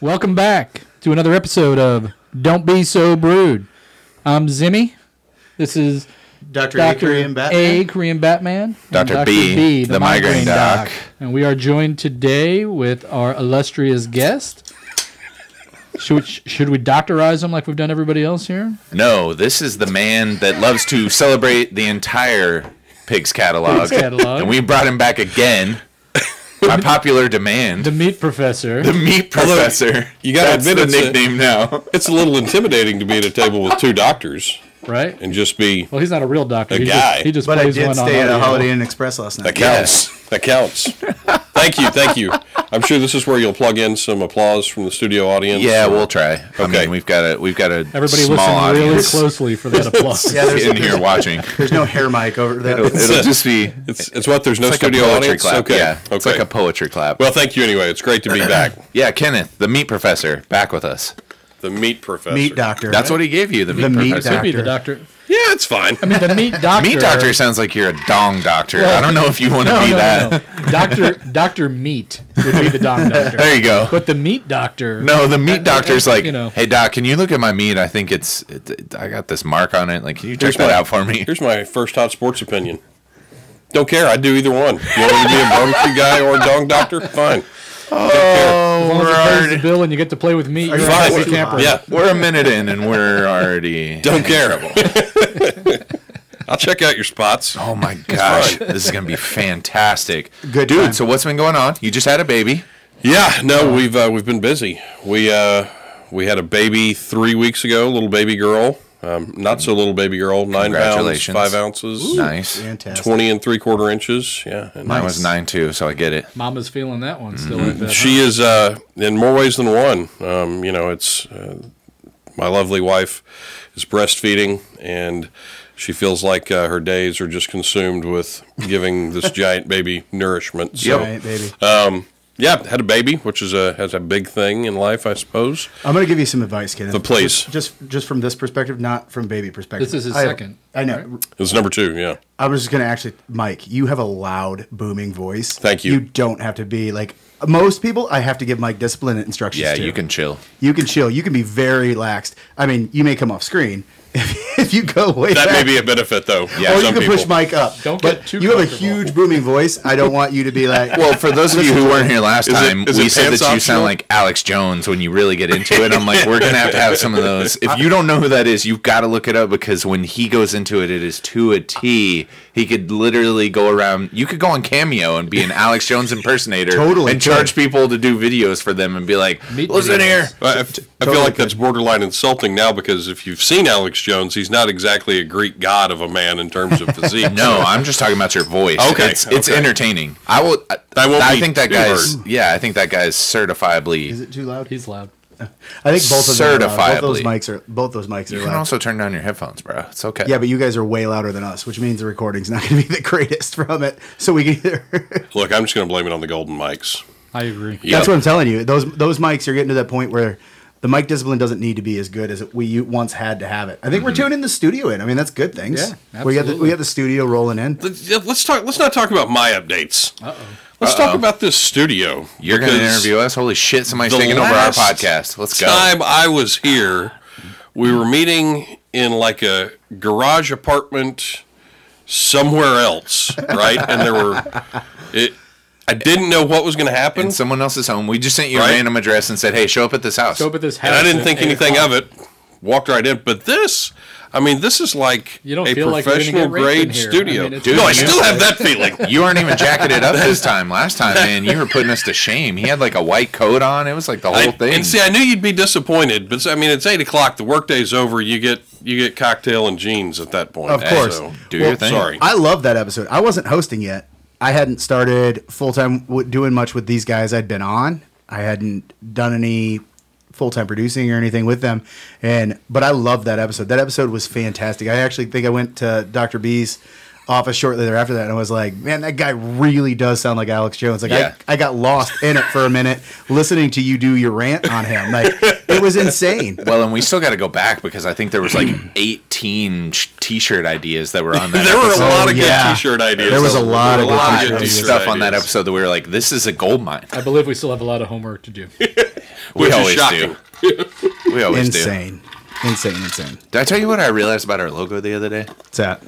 Welcome back to another episode of Don't Be So Brewed. I'm Zimmy. This is Dr. A. Korean Batman. A. Korean Batman. Dr. B, the migraine doc. And we are joined today with our illustrious guest. Should we doctorize him like we've done everybody else here? No, this is the man that loves to celebrate the entire Pigs catalog. And we brought him back again by popular demand. The meat professor. The meat professor. Although, you got to admit, the nickname now. It's a little intimidating to be at a table with two doctors. Right? And just be Well, he's not a real doctor. a guy. He just But plays I did one stay on at a audio. Holiday Inn Express last night. That counts. Yes. That counts. Thank you. I'm sure this is where you'll plug in some applause from the studio audience. Yeah, we'll try. Okay. I mean, we've got a Everybody small listen audience really closely for that applause. Yeah, there's in here watching. There's no hair mic over there. It'll just be It's what? There's no like studio a poetry audience? clap. Okay. Yeah, it's Okay. like a poetry clap. Well, thank you anyway. It's great to be back. Yeah, Kenneth, the meat professor, back with us. The meat professor. Meat doctor. That's what he gave you, the meat meat professor. Could be the doctor. Yeah, it's fine. I mean, the meat doctor. Meat doctor sounds like you're a dong doctor. Well, I don't know if you want to be that. No. Dr. Meat would be the dog doctor. There you go. But the meat doctor. No, the meat doctor's like, you know. hey, doc, can you look at my meat? I think I got this mark on it. Like, can you check that out for me? Here's my first hot sports opinion. Don't care. I'd do either one. You want me to be a barbecue guy or a dong doctor? Fine. As long as it pays the bill and you get to play with meat, you're a Fine. happy camper. Yeah. We're a minute in and we're already Don't care. I'll check out your spots. Oh my gosh, this is gonna be fantastic, Good dude. time. So what's been going on? You just had a baby. Yeah, no, we've been busy. We had a baby 3 weeks ago, little baby girl. Not so little baby girl, 9 pounds, Congratulations. 5 ounces, Nice. Fantastic. 20 3/4 inches. Yeah, and Mine was 9 too, so I get it. Mama's feeling that one still like that. she is in more ways than one. It's my lovely wife is breastfeeding, and she feels like her days are just consumed with giving this giant baby nourishment. So, Right, baby. yeah, had a baby, which is has a big thing in life, I suppose. I'm going to give you some advice, Kenneth. But please. Just from this perspective, not from baby perspective. This is his I- second, I know. right? It's number 2, yeah. I was just going to actually, Mike, you have a loud, booming voice. Thank you. You don't have to be like most people. I have to give Mike discipline and instructions Yeah, to. you can chill. You can chill. You can be very relaxed. I mean, you may come off screen if you go way That back. may be a benefit, though. Yeah, Or for you some can people. push Mike up. Don't but get too you have a comfortable. huge booming voice. I don't want you to be like. Well, for those of you who weren't here last Is it- time, is we it said pants that you optional? sound like Alex Jones when you really get into it. I'm like, we're gonna have some of those. If you don't know who that is, you've got to look it up because when he goes into it, it is to a T. He could literally go around. You could go on Cameo and be an Alex Jones impersonator, Totally and charge people to do videos for them and be like, Meat listen videos. here. I feel like that's borderline insulting now because if you've seen Alex Jones, he's not exactly a Greek god of a man in terms of physique. No, I'm just talking about your voice. Okay, it's okay. entertaining. I will. That won't I be think that too guy's. hard. Yeah, I think that guy's certifiably. Is it too loud? He's loud. I think both of them. Are loud. Certifiably. Both those mics are You can loud. also turn down your headphones, bro. It's okay. Yeah, but you guys are way louder than us, which means the recording's not going to be the greatest from it. So we can either. Look, I'm just going to blame it on the golden mics. I agree. Yeah. That's what I'm telling you. Those mics are getting to that point where the mic discipline doesn't need to be as good as we once had to have it. I think we're tuning the studio in. I mean, that's good things. Yeah, we absolutely. got the studio rolling in. Let's not talk about my updates. Uh-oh. Let's talk about this studio. You're going to because interview us? Holy shit, somebody's the taking over our last podcast. Let's go. time I was here, we were meeting in like a garage apartment somewhere else, right? And I didn't know what was going to happen. In someone else's home. We just sent you a Right. random address and said, hey, show up at this house. Show up at this house. And I didn't at think 8 anything o'clock. of it. Walked right in. But this is like You don't a feel like you're gonna professional get raped in grade here. studio. I mean, it's Dude, no, I you still have that feeling. You aren't even jacketed up this time. Last time, man, you were putting us to shame. He had like a white coat on. It was like the whole thing. And see, I knew you'd be disappointed, but I mean, it's 8 o'clock. The workday's over. You get cocktail and jeans at that point. Of course. So, Do your thing. Sorry. I love that episode. I wasn't hosting yet. I hadn't started full-time doing much with these guys I'd been on. I hadn't done any full-time producing or anything with them. But I love that episode. That episode was fantastic. I actually think I went to Dr. B's office shortly thereafter that, and I was like, man, that guy really does sound like Alex Jones. Like, Yeah. I got lost in it for a minute listening to you do your rant on him. Like, it was insane. Well, and we still got to go back because I think there was like 18 T-shirt ideas that were on that There were a episode. lot of yeah. good T-shirt ideas. There was a lot of good Good t-shirt stuff on that episode that we were like, this is a gold mine. I believe we still have a lot of homework to do. Which is always shocking. do. We always do. Insane. Did I tell you what I realized about our logo the other day? What's that?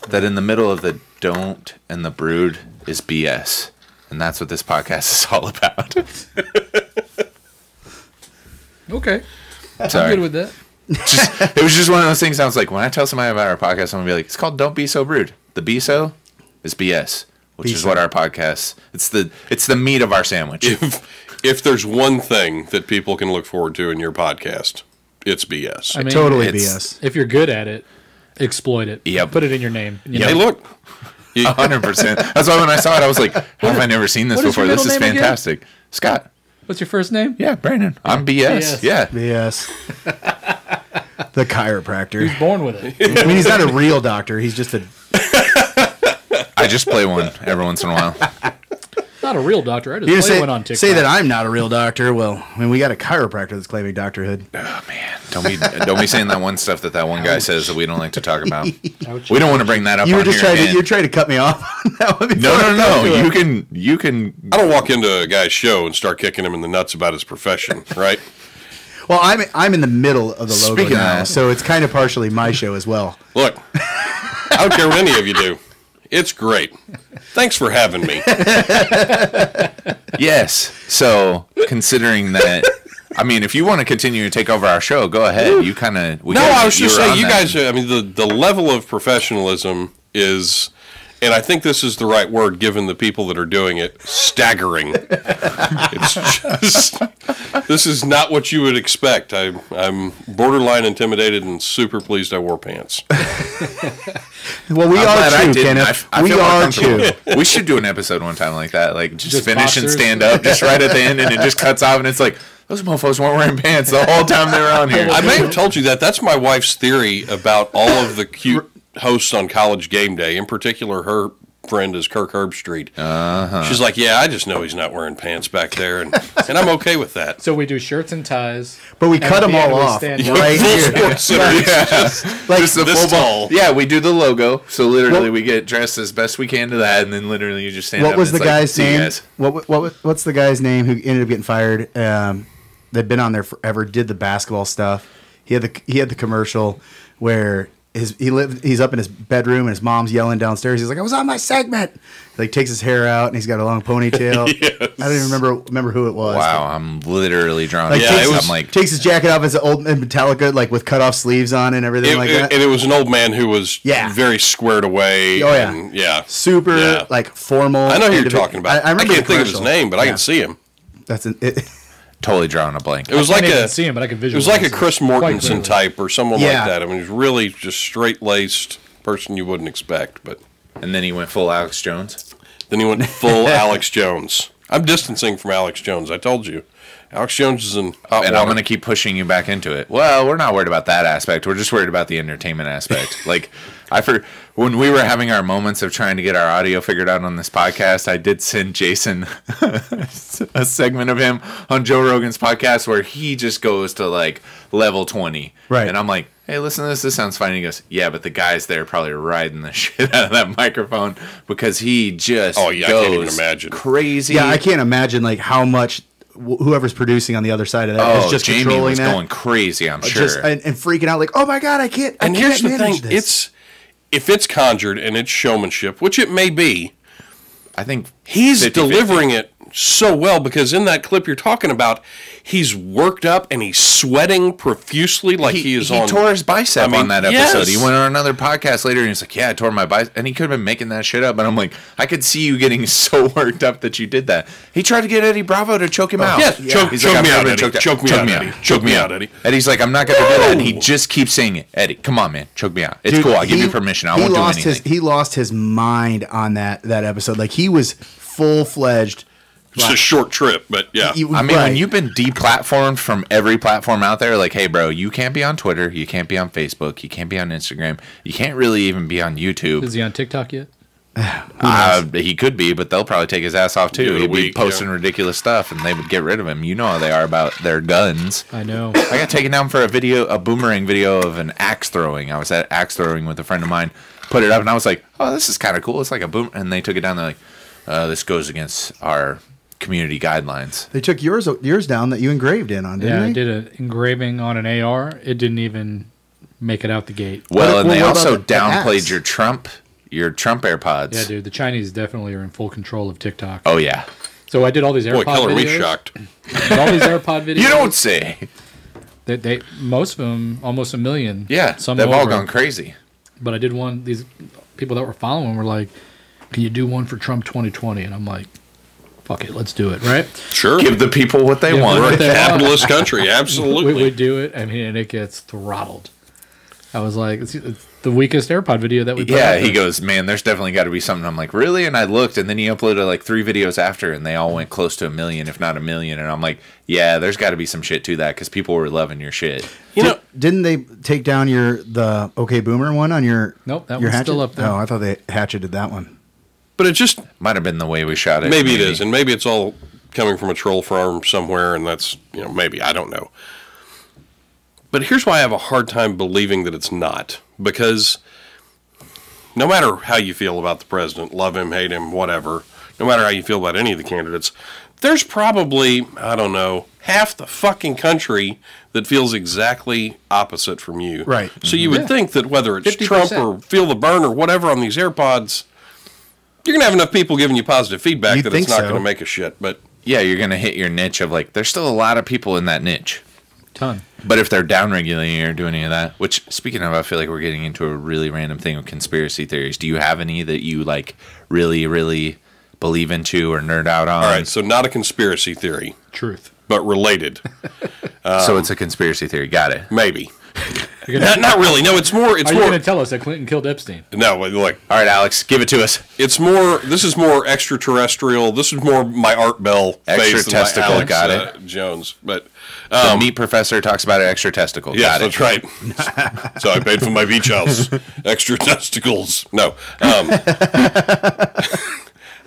That in the middle of the don't and the brewed is BS. And that's what this podcast is all about. Okay. Sorry. I'm good with that. It was just one of those things I was like, when I tell somebody about our podcast, I'm going to be like, it's called Don't Be So Brewed. The Be So is BS, which is what our podcast, it's the meat of our sandwich. If there's one thing that people can look forward to in your podcast, it's BS. I mean, Totally it's- BS. if you're good at it, exploit it. Yep. Put it in your name. You Yep. know? Hey, look. 100%. That's why when I saw it, I was like, how have I never seen this What is before? your This is middle name again? fantastic. Scott. What's your first name? Yeah, Brandon. I'm BS. BS. Yeah. BS. The chiropractor. He's born with it. I mean, he's not a real doctor. He's just a. I just play one every once in a while. Not a real doctor. I You just play one on TikTok. say that I'm not a real doctor. Well, I mean, we got a chiropractor that's claiming doctorhood. Oh, man. Don't be saying that one stuff that one guy says that we don't like to talk about. We don't want to bring that up You were on just here trying to again. you're trying to cut me off on that one. before I got to it. You can. I don't walk into a guy's show and start kicking him in the nuts about his profession, right? Well, I'm in the middle of the logo Speaking of now, that- so it's kind of partially my show as well. Look, I don't care what any of you do. It's great. Thanks for having me. Yes. So considering that, I mean, if you want to continue to take over our show, go ahead. You kind of. No, I was just saying, you guys, I mean, the level of professionalism is, and I think this is the right word given the people that are doing it, staggering. It's just, this is not what you would expect. I'm borderline intimidated and super pleased I wore pants. Well, we are too, Kenneth. I We feel more are comfortable. too. We should do an episode one time like that. Like just finish and boxers. stand up just right at the end, and it just cuts off, and it's like those mofos weren't wearing pants the whole time they were on here. I may have told you that. That's my wife's theory about all of the cute hosts on College Game Day. In particular, her friend is Kirk Herbstreit. She's like, yeah, I just know he's not wearing pants back there, and I'm okay with that. So we do shirts and ties. But we And cut at them the end all we off stand right Full here. sports center. Like Just the this full tall. Yeah, we do the logo. So literally, What- we get dressed as best we can to that, and then literally you just stand up. What was and the it's like, guy's "See you name? guys." What's the guy's name who ended up getting fired? They'd been on there forever. Did the basketball stuff. He had the commercial where he's up in his bedroom and his mom's yelling downstairs. He's like, I was on my segment. He like takes his hair out and he's got a long ponytail. Yes. I don't even remember who it was. Wow, I'm literally drawing. Like, a Yeah, face. it was- I'm like, Takes his jacket off as an old Metallica, like with cut off sleeves on and everything like that. And it was an old man who was Yeah. very squared away. Oh, yeah. And, yeah. Super Yeah. like formal. I know who you're individ- talking about. I remember can't the think of his commercial. name, but I Yeah. can see him. That's totally drawing a blank. It was I like can't even a see him, but I can it visualize was like a it Chris quite Mortensen clearly. type or someone Yeah. like that. I mean, he was really just straight laced person you wouldn't expect. But And then he went full Alex Jones. then he went full Alex Jones. I'm distancing from Alex Jones. I told you, Alex Jones is in hot And water. I'm going to keep pushing you back into it. Well, we're not worried about that aspect. We're just worried about the entertainment aspect. Like, when we were having our moments of trying to get our audio figured out on this podcast, I did send Jason a segment of him on Joe Rogan's podcast where he just goes to like level 20. Right. And I'm like, hey, listen to this. This sounds funny. He goes, yeah, but the guys there are probably riding the shit out of that microphone because he just Oh, yeah, I goes can't even imagine. crazy. Yeah, I can't imagine like how much whoever's producing on the other side of that is Oh, just Jamie controlling was that. going crazy, I'm sure. Just and freaking out like, oh my god, I can't. And I here's can't the manage thing: this. if it's conjured and it's showmanship, which it may be, I think he's 50-50. delivering it so well because in that clip you're talking about, he's worked up and he's sweating profusely like he is on. He tore his bicep I mean, on that episode. yes. He went on another podcast later and he's like, yeah, I tore my bicep. And he could have been making that shit up. And I'm like, I could see you getting so worked up that you did that. He tried to get Eddie Bravo to choke him out. yes, choke- He's choke "I've me never out, been Eddie. choked out. Choke me out, Eddie. Choke me out, Eddie." Eddie's like, I'm not going to do that. And he just keeps saying it. Eddie, come on, man. Choke me out. It's Dude, cool. I'll give he- you permission. I he won't do lost anything. He lost his mind on that episode. Like he was full fledged. It's a short trip, but yeah. I mean, when you've been deplatformed from every platform out there, like, hey, bro, you can't be on Twitter. You can't be on Facebook. You can't be on Instagram. You can't really even be on YouTube. Is he on TikTok yet? He could be, but they'll probably take his ass off too. Give it a He'd be week, posting yeah. ridiculous stuff, and they would get rid of him. You know how they are about their guns. I know. I got taken down for a boomerang video of an axe throwing. I was at axe throwing with a friend of mine. Put it up, and I was like, "Oh, this is kind of cool. It's like a boom." And they took it down. They're like, "This goes against our community guidelines. They took yours down that you engraved in on, didn't Yeah, they? I did an engraving on an AR. It didn't even make it out the gate. Well, and they what about also the downplayed hats? your Trump AirPods. Yeah, dude, the Chinese definitely are in full control of TikTok. Oh yeah. So I did all these AirPod Boy, color videos. me shocked. Did all these AirPod videos. You don't say. They most of them almost 1 million. Yeah, some they've all over. gone crazy. But I did one. These people that were following were like, "Can you do one for Trump 2020?" And I'm like, "Fuck it, let's do it." Right? Sure. Give the people what they Yeah, want. but We're a they are. capitalist country. Absolutely. We do it, and it gets throttled. I was like, it's the weakest AirPod video that we put Yeah, out he there. goes, man, there's definitely got to be something. I'm like, really? And I looked, and then he uploaded like 3 videos after, and they all went close to 1 million, if not 1 million. And I'm like, yeah, there's got to be some shit to that because people were loving your shit. You know, Didn't they take down the OK Boomer one on your? Nope, that your one's hatchet? still up there. Oh, I thought they hatcheted that one. but it just Might have been the way we shot it. maybe it is, and maybe it's all coming from a troll farm somewhere, and that's maybe I don't know. But here's why I have a hard time believing that it's not, because no matter how you feel about the president, love him, hate him, whatever, no matter how you feel about any of the candidates, there's probably, I don't know, half the fucking country that feels exactly opposite from you. Right. So you would think that whether it's 50%. Trump or feel the burn or whatever on these AirPods, you're going to have enough people giving you positive feedback You'd that it's think not so. going to make a shit. But Yeah, you're going to hit your niche of like, there's still a lot of people in that niche. Ton. But if they're downregulating you or doing any of that, which speaking of, I feel like we're getting into a really random thing of conspiracy theories. Do you have any that you like really, really believe into or nerd out on? all right, so not a conspiracy theory, Truth. but related. So it's a conspiracy theory. Got it. Maybe. You're gonna, Not really. No, it's more. It's are you more. going to tell us that Clinton killed Epstein? No, like All right, Alex, give it to us. it's more. This is more extraterrestrial. This is more my Art Bell Extra face than my testicle, Alex, got it. Jones, but The meat professor talks about an extra testicle. yes, Got it. that's right. So I paid for my beach house. Extra testicles. No.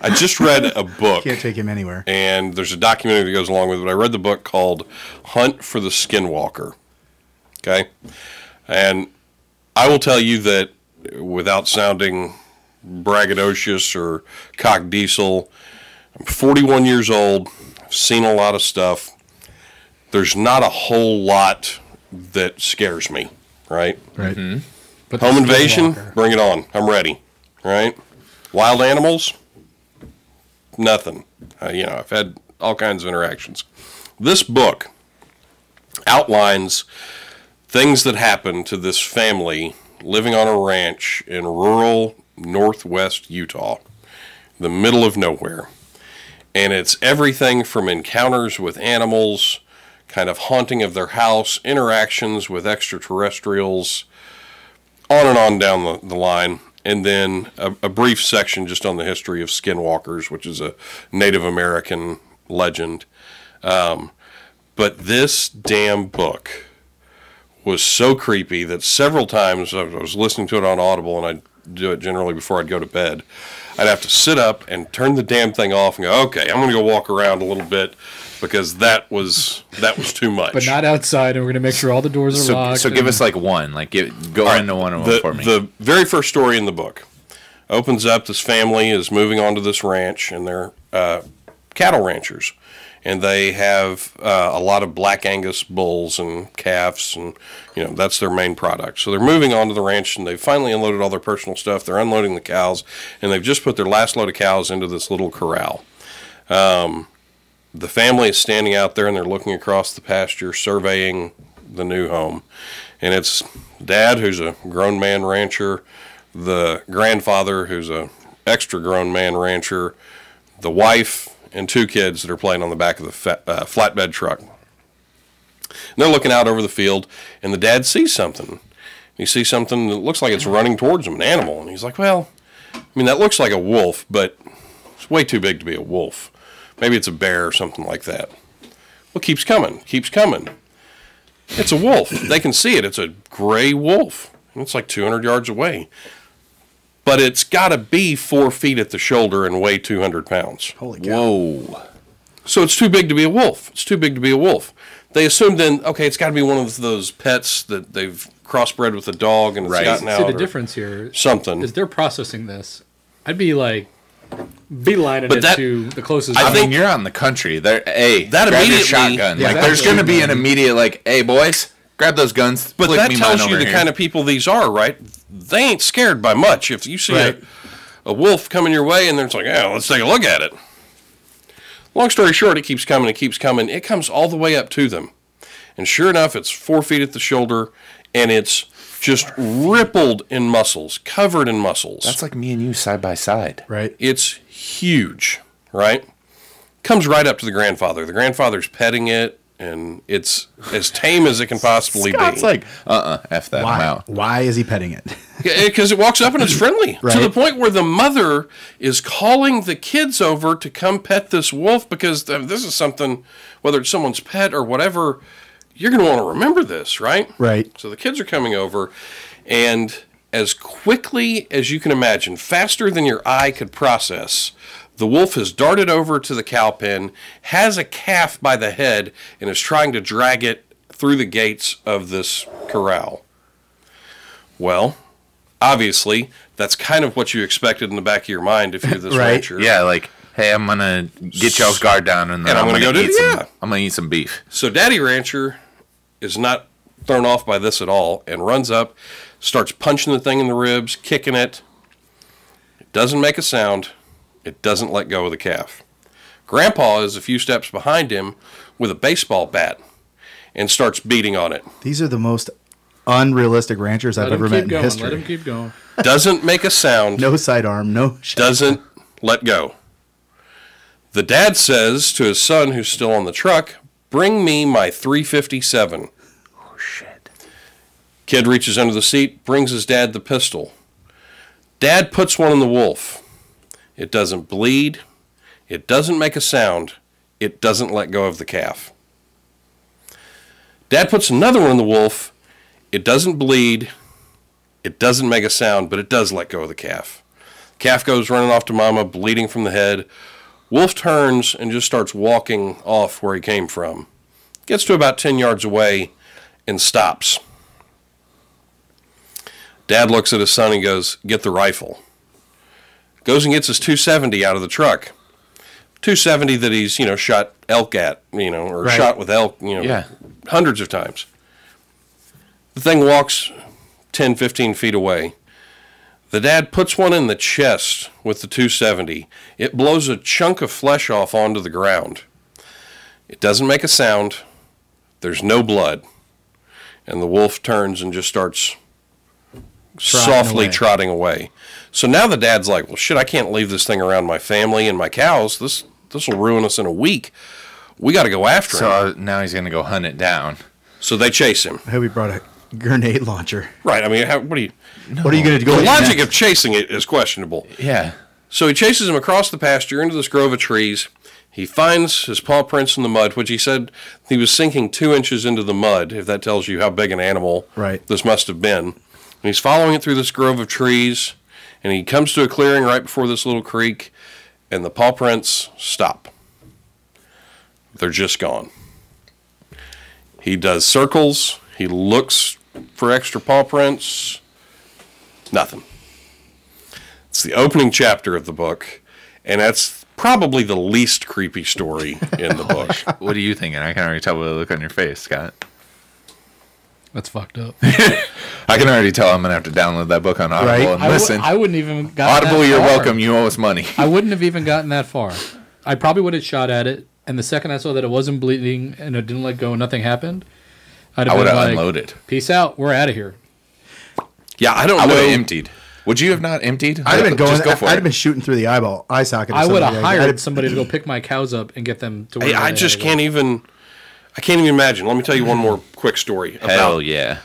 I just read a book. Can't take him anywhere. And there's a documentary that goes along with it. I read the book called Hunt for the Skinwalker. Okay? And I will tell you that without sounding braggadocious or cock diesel, I'm 41 years old. I've seen a lot of stuff. There's not a whole lot that scares me, right? Right. But Home the invasion, Skinwalker- bring it on. I'm ready, right? Wild animals, nothing. I've had all kinds of interactions. This book outlines things that happened to this family living on a ranch in rural northwest Utah, the middle of nowhere. And it's everything from encounters with animals, kind of haunting of their house, interactions with extraterrestrials, on and on down the line. And then a brief section just on the history of skinwalkers, which is a Native American legend. But this damn book was so creepy that several times I was listening to it on Audible, and I'd do it generally before I'd go to bed. I'd have to sit up and turn the damn thing off and go, okay, I'm going to go walk around a little bit because that was too much. But not outside, and we're going to make sure all the doors are locked. So give us like one. Like go into one of them for me. The very first story in the book opens up. This family is moving onto this ranch, and they're cattle ranchers, and they have a lot of Black Angus bulls and calves, and that's their main product. So they're moving onto the ranch, and they've finally unloaded all their personal stuff. They're unloading the cows, and they've just put their last load of cows into this little corral. The family is standing out there, and they're looking across the pasture, surveying the new home. And it's Dad, who's a grown man rancher, the grandfather, who's a extra grown man rancher, the wife, and 2 kids that are playing on the back of the flatbed truck. And they're looking out over the field, and the dad sees something. He sees something that looks like it's running towards him, an animal. And he's like, well, that looks like a wolf, but it's way too big to be a wolf. Maybe it's a bear or something like that. Well, keeps coming. It's a wolf. They can see it. It's a gray wolf. And it's like 200 yards away. But it's got to be 4 feet at the shoulder and weigh 200 pounds. Holy cow. Whoa. So it's too big to be a wolf. They assume then, okay, it's got to be one of those pets that they've crossbred with a dog and it's Right. gotten out. See, the or difference here something. is they're processing this. I'd be like beelining But it that- to the closest. I mean, you're out in the country. There, hey, That grab your immediately- shotgun. Yeah, Like, there's exactly. going to be an immediate, like, hey, boys, grab those guns. But flick that me tells mine you over the here. kind of people these are, right? They ain't scared by much. If you see Right. a wolf coming your way and they're like, yeah, let's take a look at it. Long story short, it keeps coming, it keeps coming. It comes all the way up to them. And sure enough, it's 4 feet at the shoulder, and it's just rippled in muscles, covered in muscles. That's like me and you side by side. Right. It's huge, right? Comes right up to the grandfather. The grandfather's petting it, and it's as tame as it can possibly Scott's be. like, F that, I'm Why? out. Why is he petting it? Because it walks up and it's friendly. To Right. the point where the mother is calling the kids over to come pet this wolf because this is something, whether it's someone's pet or whatever, you're going to want to remember this, right? Right. So the kids are coming over, and as quickly as you can imagine, faster than your eye could process, the wolf has darted over to the cow pen, has a calf by the head, and is trying to drag it through the gates of this corral. Well, obviously, that's kind of what you expected in the back of your mind if you're this Right. rancher. Yeah, like, hey, I'm going to get y'all's guard down, and then And I'm gonna go do- eat some, yeah. I'm going to eat some beef. So Daddy Rancher is not thrown off by this at all and runs up, starts punching the thing in the ribs, kicking it. It doesn't make a sound. It doesn't let go of the calf. Grandpa is a few steps behind him with a baseball bat and starts beating on it. These are the most unrealistic ranchers I've Let him ever met keep in going. history. Let him keep going. Doesn't make a sound. No sidearm, no Doesn't let go. The dad says to his son, who's still on the truck, "Bring me my 357. Oh, shit. Kid reaches under the seat, brings his dad the pistol. Dad puts one in the wolf. It doesn't bleed. It doesn't make a sound. It doesn't let go of the calf. Dad puts another one in the wolf. It doesn't bleed. It doesn't make a sound, but it does let go of the calf. Calf goes running off to mama, bleeding from the head. Wolf turns and just starts walking off where he came from. Gets to about 10 yards away and stops. Dad looks at his son and goes, "Get the rifle." Goes and gets his 270 out of the truck. 270 that he's, shot elk at, or Right. shot with elk, Yeah. hundreds of times. The thing walks 10, 15 feet away. The dad puts one in the chest with the 270. It blows a chunk of flesh off onto the ground. It doesn't make a sound. There's no blood. And the wolf turns and just starts softly trotting away. So now the dad's like, well, shit, I can't leave this thing around my family and my cows. This will ruin us in a week. We got to go after him. So now he's going to go hunt it down. So they chase him. I hope he brought a grenade launcher. Right. I mean, what do you... What are you going to go The with logic next? of chasing it is questionable. Yeah. So he chases him across the pasture into this grove of trees. He finds his paw prints in the mud, which he said he was sinking 2 inches into the mud, if that tells you how big an animal Right. this must have been. And he's following it through this grove of trees, and he comes to a clearing right before this little creek, and the paw prints stop. They're just gone. He does circles. He looks for extra paw prints. Nothing. It's the opening chapter of the book, and that's probably the least creepy story in the book. What are you thinking? I can already tell by the look on your face, Scott. That's fucked up. I can already tell I'm going to have to download that book on Audible Right. and listen. I wouldn't even gotten Audible, that you're far. welcome. You owe us money. I wouldn't have even gotten that far. I probably would have shot at it, and the second I saw that it wasn't bleeding and it didn't let go and nothing happened, I'd I have would been have like, unloaded. peace out, we're out of here. Yeah, I don't I would have know. emptied. Would you have not emptied? I'd have been going. Just go for I'd it. have been shooting through the eye socket. I would have I'd hired somebody to go pick my cows up and get them to where I just can't even. I can't even imagine. Let me tell you one more quick story Hell yeah.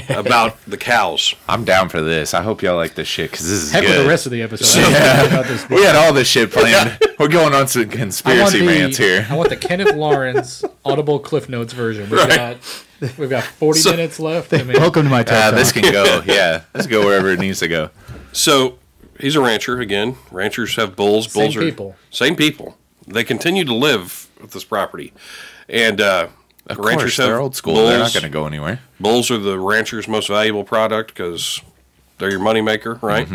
about the cows. I'm down for this. I hope y'all like this shit because this is Heck good. with the rest of the episode. I don't care about this We had all this shit planned. We're going on some conspiracy rants here. I want the Kenneth Lawrence Audible Cliff Notes version. We've got 40 minutes left. I mean, Welcome to my TED This Talk. can go. Yeah. Let's go wherever it needs to go. So he's a rancher again. Ranchers have bulls. Same Bulls are people. Same people. They continue to live with this property, and Of ranchers course, have they're old school. bulls. They're not going to go anywhere. Bulls are the rancher's most valuable product because they're your moneymaker, right?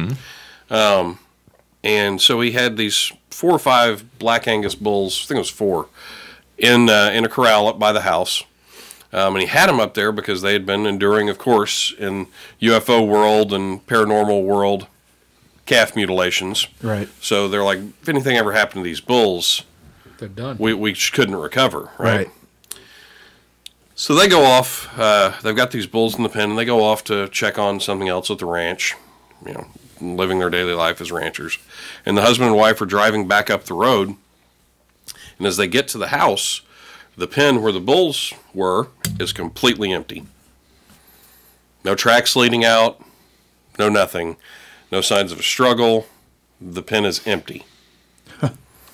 And so he had these 4 or 5 Black Angus bulls, I think it was 4, in a corral up by the house. And he had them up there because they had been enduring, of course, in UFO world and paranormal world, calf mutilations. Right. So they're like, if anything ever happened to these bulls, They're done. we couldn't recover, right? So they go off. They've got these bulls in the pen, and they go off to check on something else at the ranch, living their daily life as ranchers. And the husband and wife are driving back up the road, and as they get to the house, the pen where the bulls were is completely empty. No tracks leading out, no nothing, no signs of a struggle. The pen is empty.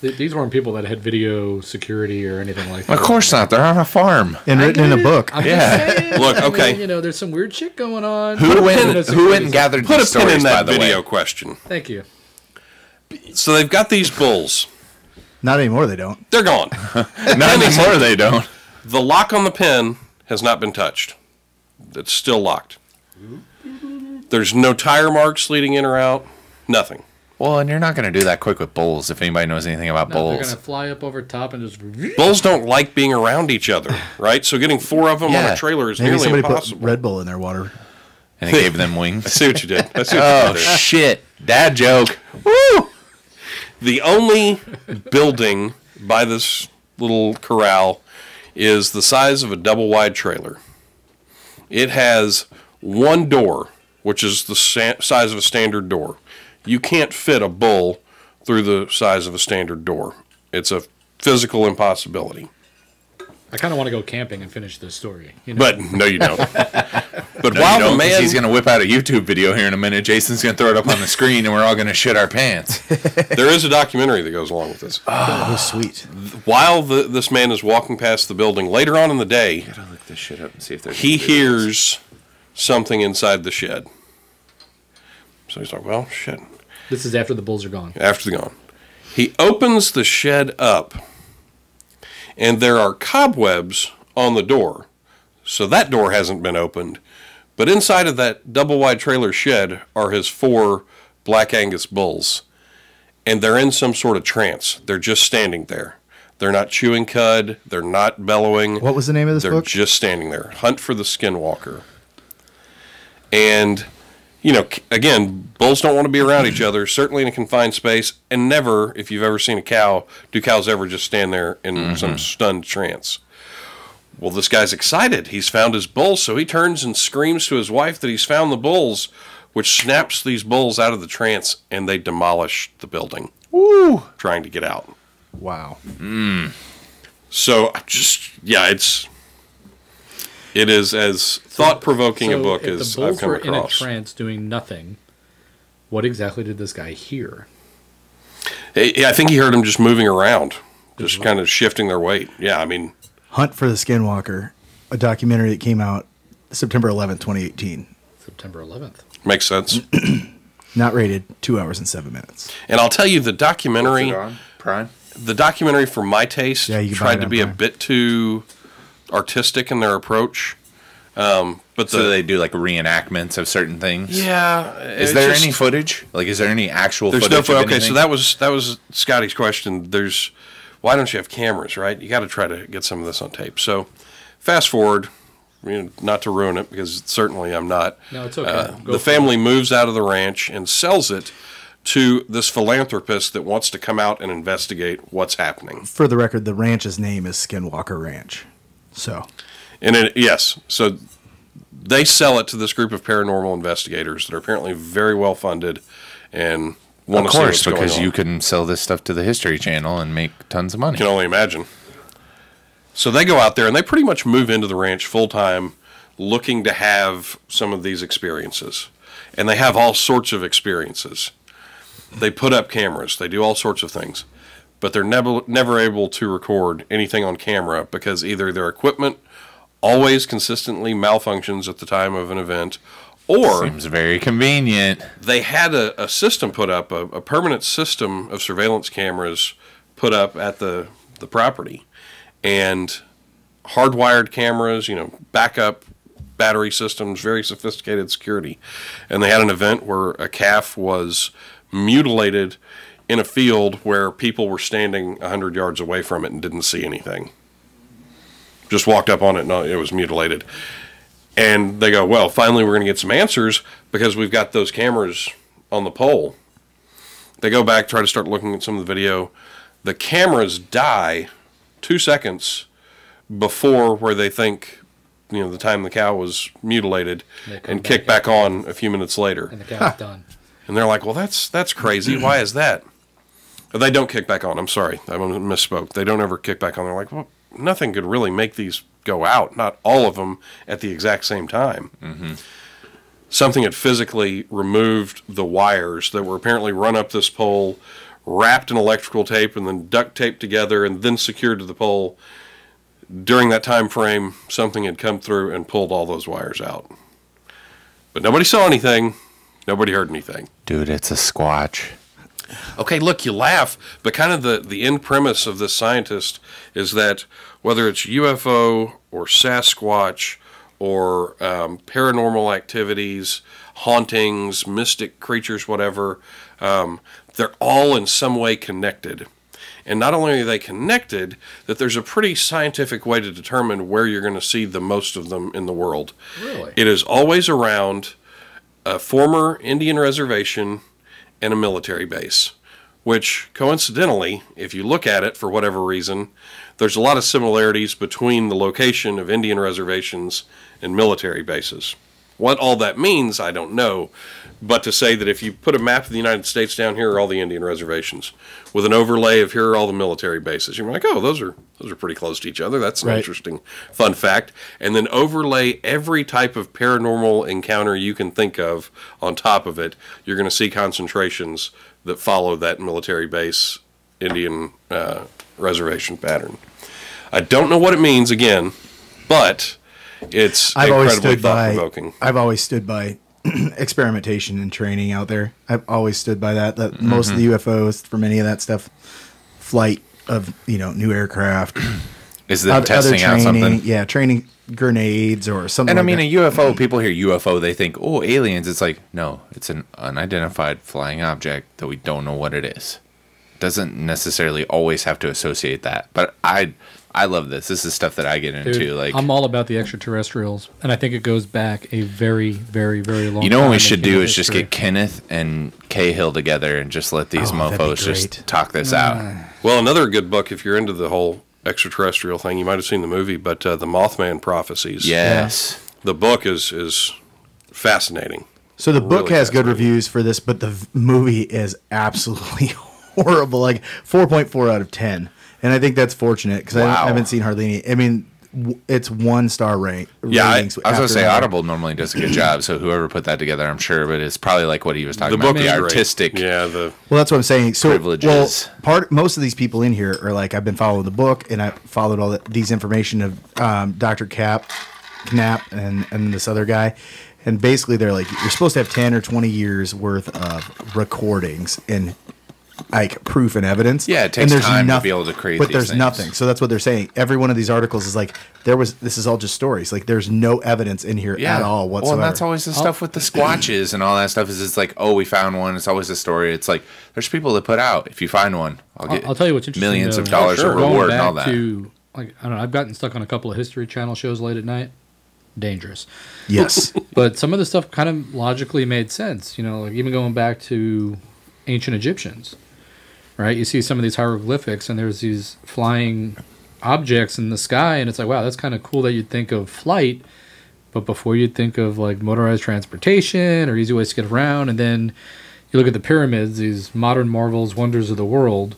These weren't people that had video security or anything like that. Of course not. They're on a farm. And written in a book. I'm Yeah. just saying, Look, I mean, okay. there's some weird shit going on. Who went and gathered Put these a pin in stories, by that the video way? question. Thank you. So they've got these bulls. Not anymore, they don't. They're gone. Not anymore, they don't. The lock on the pen has not been touched. It's still locked. There's no tire marks leading in or out. Nothing. Well, and you're not going to do that quick with bulls if anybody knows anything about No, they're bulls. going to fly up over top and just... Bulls don't like being around each other, right? So getting 4 of them on Yeah. a trailer is Maybe nearly somebody impossible. put Red Bull in their water. And it gave them I wings. see what you did. I see what Oh, you did there. shit. Dad joke. Woo! The only building by this little corral is the size of a double-wide trailer. It has one door, which is the size of a standard door. You can't fit a bull through the size of a standard door. It's a physical impossibility. I kind of want to go camping and finish this story. But no, you don't. But No, while you the don't, 'cause man... he's going to whip out a YouTube video here in a minute. Jason's going to throw it up on the screen, and we're all going to shit our pants. There is a documentary that goes along with this. That was sweet. While this man is walking past the building, later on in the day, Gotta look this shit up and see if there's. he any videos. hears something inside the shed. So he's like, well, shit. This is after the bulls are gone. After they're gone. He opens the shed up, and there are cobwebs on the door. So that door hasn't been opened. But inside of that double-wide trailer shed are his 4 Black Angus bulls. And they're in some sort of trance. They're just standing there. They're not chewing cud. They're not bellowing. What was the name of this They're book? just standing there. Hunt for the Skinwalker. And, again, bulls don't want to be around each other, certainly in a confined space, and never, if you've ever seen a cow, do cows ever just stand there in some stunned trance. Well, this guy's excited. He's found his bulls, so he turns and screams to his wife that he's found the bulls, which snaps these bulls out of the trance, and they demolish the building. Woo! Trying to get out. Wow. So, it is as thought-provoking a book if as the I've bulls come were in a across. trance doing nothing, what exactly did this guy hear? I think he heard them just moving around, just kind of shifting their weight. Yeah, I mean, Hunt for the Skinwalker, a documentary that came out September 11th, 2018. September 11th. makes sense. Not rated, 2 hours and 7 minutes. And I'll tell you, the What's documentary, it on? Prime? the documentary for my taste, Yeah, you can buy tried it to on be a Prime. bit too artistic in their approach. But So they do like reenactments of certain things. yeah, Is there any footage? Like, is there any actual There's footage? no of okay. So anything? that was Scotty's question. Why don't you have cameras? Right, you got to try to get some of this on tape. So fast forward, not to ruin it because certainly I'm not. No, it's okay. Go The for family moves out of the ranch and sells it to this philanthropist that wants to come out and investigate what's happening. For the record, the ranch's name is Skinwalker Ranch. So, And yes, so they sell it to this group of paranormal investigators that are apparently very well funded and want Of to see course, what's going because on. you can sell this stuff to the History Channel and make tons of money. Can only imagine. So they go out there and they pretty much move into the ranch full time, looking to have some of these experiences. And they have all sorts of experiences. They put up cameras, they do all sorts of things, but they're never able to record anything on camera because either their equipment always consistently malfunctions at the time of an event, or Seems very convenient. they had a system put up, a permanent system of surveillance cameras put up at the property. And hardwired cameras, backup battery systems, very sophisticated security. And they had an event where a calf was mutilated in a field where people were standing 100 yards away from it and didn't see anything. Just walked up on it and it was mutilated. And they go, well, finally we're going to get some answers because we've got those cameras on the pole. They go back, try to start looking at some of the video. The cameras die 2 seconds before where they think, the time the cow was mutilated, and kick back on a few minutes later. And the cow's done. And they're like, well, that's crazy. Why is that? They don't kick back on. I'm sorry. I misspoke. They don't ever kick back on. They're like, well, nothing could really make these go out. Not all of them at the exact same time. Mm-hmm. Something had physically removed the wires that were apparently run up this pole, wrapped in electrical tape, and then duct taped together and then secured to the pole. During that time frame, something had come through and pulled all those wires out. But nobody saw anything. Nobody heard anything. Dude, it's a squatch. Okay, look, you laugh, but kind of the end premise of this scientist is that whether it's UFO or Sasquatch or paranormal activities, hauntings, mystic creatures, whatever, they're all in some way connected. And not only are they connected, that there's a pretty scientific way to determine where you're going to see the most of them in the world. Really? It is always around a former Indian reservation and a military base, which coincidentally, if you look at it for whatever reason, there's a lot of similarities between the location of Indian reservations and military bases. What all that means, I don't know, but to say that if you put a map of the United States down, here are all the Indian reservations, with an overlay of here are all the military bases, you're like, oh, those are pretty close to each other. That's an interesting fun fact. And then overlay every type of paranormal encounter you can think of on top of it. You're going to see concentrations that follow that military base Indian reservation pattern. I don't know what it means again, but it's incredibly thought-provoking. I've always stood by experimentation and training out there. I've always stood by that. Most of the UFOs, from any of that stuff, flight of new aircraft. Is that testing out something? Yeah, training grenades or something. And like I mean, that. a UFO. People hear UFO, they think, oh, aliens. It's like, no, it's an unidentified flying object that we don't know what it is. Doesn't necessarily always have to associate that, but I love this. This is stuff that I get into. Dude, like, I'm all about the extraterrestrials, and I think it goes back a very, very, very long time. You know what we should do in is just history. get Kenneth and Cahill together and just let these mofos just talk this out. Well, another good book, if you're into the whole extraterrestrial thing, you might have seen the movie, but The Mothman Prophecies. Yes. The book is fascinating. So the book Really has good reviews for this, but the movie is absolutely horrible. Like 4.4 out of 10. And I think that's fortunate because I haven't seen hardly any. I mean, it's 1-star rank. Yeah, I ratings was going to say after Audible normally does a good job, so whoever put that together, I'm sure, but it's probably like what he was talking about, the artistic Well, that's what I'm saying. So, privileges. Most of these people in here are like, I've been following the book, and I followed all these information of Dr. Knapp and this other guy. And basically, they're like, you're supposed to have 10 or 20 years worth of recordings and like proof and evidence. Yeah, it takes time to be able to create but these there's things. nothing. So that's what they're saying. Every one of these articles is like, this is all just stories. Like, there's no evidence in here at all whatsoever. Well, and that's always the stuff with the squatches and all that stuff is it's like, oh, we found one. It's always a story. It's like, there's people that put out, if you find one, I'll tell you what's interesting. millions of though, dollars of going reward back and all that. To, like, I don't know, I've gotten stuck on a couple of History Channel shows late at night. Dangerous. Yes. But some of the stuff kind of logically made sense. Like even going back to ancient Egyptians. Right, you see some of these hieroglyphics, and there's these flying objects in the sky, and it's like, wow, that's kind of cool that you'd think of flight, but before you'd think of like motorized transportation or easy ways to get around, and then you look at the pyramids, these modern marvels, wonders of the world.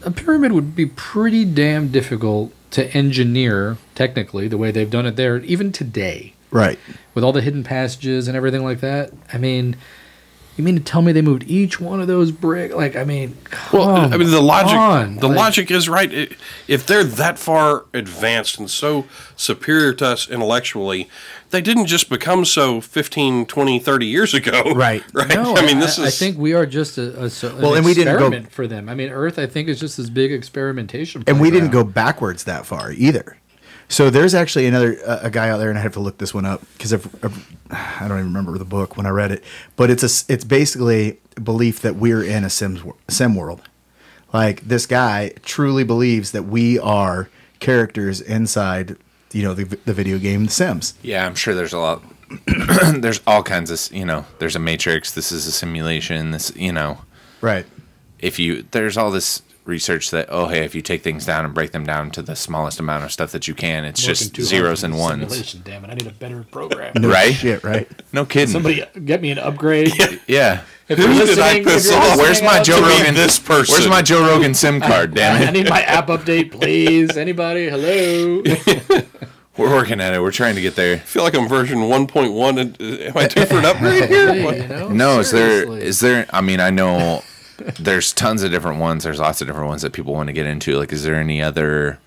A pyramid would be pretty damn difficult to engineer, technically, the way they've done it there, even today. Right. With all the hidden passages and everything like that. I mean, you mean to tell me they moved each one of those bricks? Like, I mean, the logic is right. If they're that far advanced and so superior to us intellectually, they didn't just become so 15, 20, 30 years ago. Right. No, I mean, I think we are just an and we didn't experiment for them. I mean, Earth, I think, is just this big experimentation. And we didn't go backwards that far either. So there's actually another a guy out there, and I have to look this one up because I don't even remember the book when I read it. But it's basically a belief that we're in a sim world. Like this guy truly believes that we are characters inside, the video game The Sims. Yeah, I'm sure there's a lot. There's all kinds of, there's a Matrix. This is a simulation. This, Right. There's all this research that, if you take things down and break them down to the smallest amount of stuff that you can, it's just zeros and ones. Simulation, damn it! I need a better program. No right? Shit, right? No kidding. Somebody get me an upgrade. Yeah. If you're listening, Where's my Joe Rogan? This person. Where's my Joe Rogan SIM card? Damn it! I need my app update, please. Anybody? Hello. We're working at it. We're trying to get there. I feel like I'm version 1.1. Am I due for an upgrade here? Hey, No, seriously. is there? I mean, I know there's tons of different ones. There's lots of different ones that people want to get into. Like, is there any other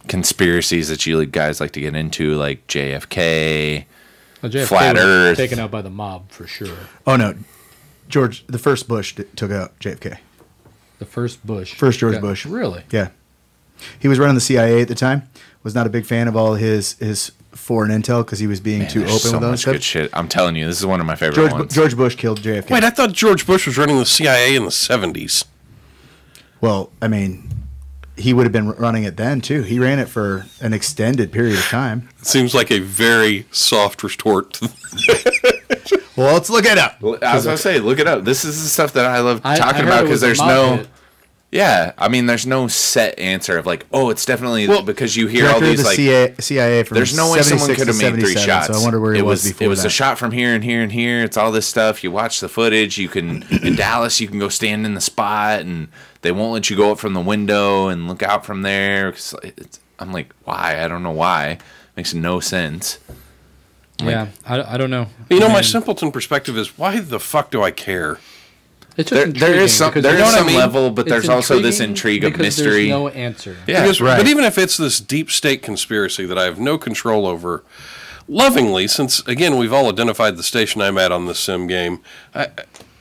conspiracies that you guys like to get into, like JFK, Well, JFK Flat was Earth? taken out by the mob for sure. Oh no, the first Bush took out JFK. The first Bush. First George Bush. Really? Yeah, he was running the CIA at the time. Was not a big fan of all his foreign intel because he was being too There's open so with all that much stuff. good shit. I'm telling you, this is one of my favorite ones. George Bush killed JFK. Wait, I thought George Bush was running the CIA in the 70s. Well, I mean, he would have been running it then too. He ran it for an extended period of time. It seems like a very soft retort. Well, let's look it up. I was going to say, look it up. This is the stuff that I love I talking heard about it because was a there's mob no. hit. Yeah, I mean, there's no set answer of like, it's definitely because you hear Director all of these the like. CIA from There's no way someone 76 could have to made 3 77, shots. So I wonder where he was before It was that. a shot from here and here and here. It's all this stuff. You watch the footage. You can in Dallas. You can go stand in the spot, and they won't let you go up from the window and look out from there. I'm like, why? I don't know why. Makes no sense. Yeah, I don't know. My simpleton perspective is, why the fuck do I care? It's just There is some because there you know is what I some mean? level, but It's there's also this intriguing intrigue of because mystery. There's no answer. Yeah, Because, right. But even if it's this deep state conspiracy that I have no control over, lovingly, since, again, we've all identified the station I'm at on this sim game,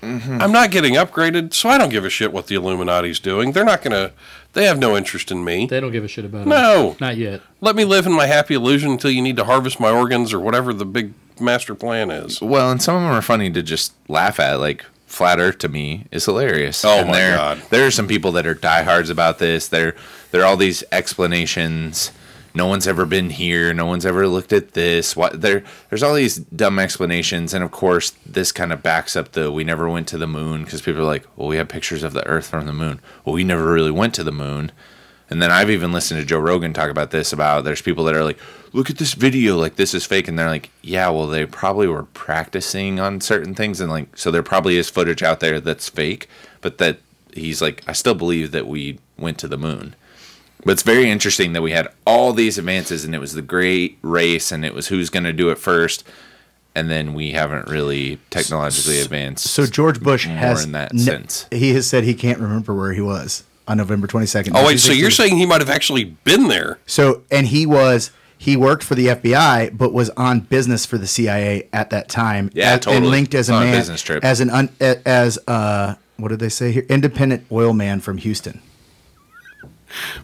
I'm not getting upgraded, so I don't give a shit what the Illuminati's doing. They're not going to... They have no interest in me. They don't give a shit about it. No. Not yet. Let me live in my happy illusion until you need to harvest my organs or whatever the big master plan is. Well, and some of them are funny to just laugh at. Like Flat Earth to me is hilarious. Oh, and my God. There are some people that are diehards about this. There are all these explanations. No one's ever been here. No one's ever looked at this. There's all these dumb explanations, and of course, this kind of backs up the we never went to the moon because people are like, well, we have pictures of the Earth from the moon. Well, we never really went to the moon. And then I've even listened to Joe Rogan talk about this. There's people that are like, look at this video, like this is fake, and they're like, yeah, well, they probably were practicing on certain things, and like, so there probably is footage out there that's fake, but that he's like, I still believe that we went to the moon. But it's very interesting that we had all these advances, and it was the great race, and it was who's going to do it first, and then we haven't really technologically advanced. So George Bush has in that sense. He has said he can't remember where he was on November 22nd. Oh, wait, so you're saying he might have actually been there? So, and he worked for the FBI, but was on business for the CIA at that time. Yeah, totally. And linked as a On a man, business trip. as what did they say here? Independent oil man from Houston.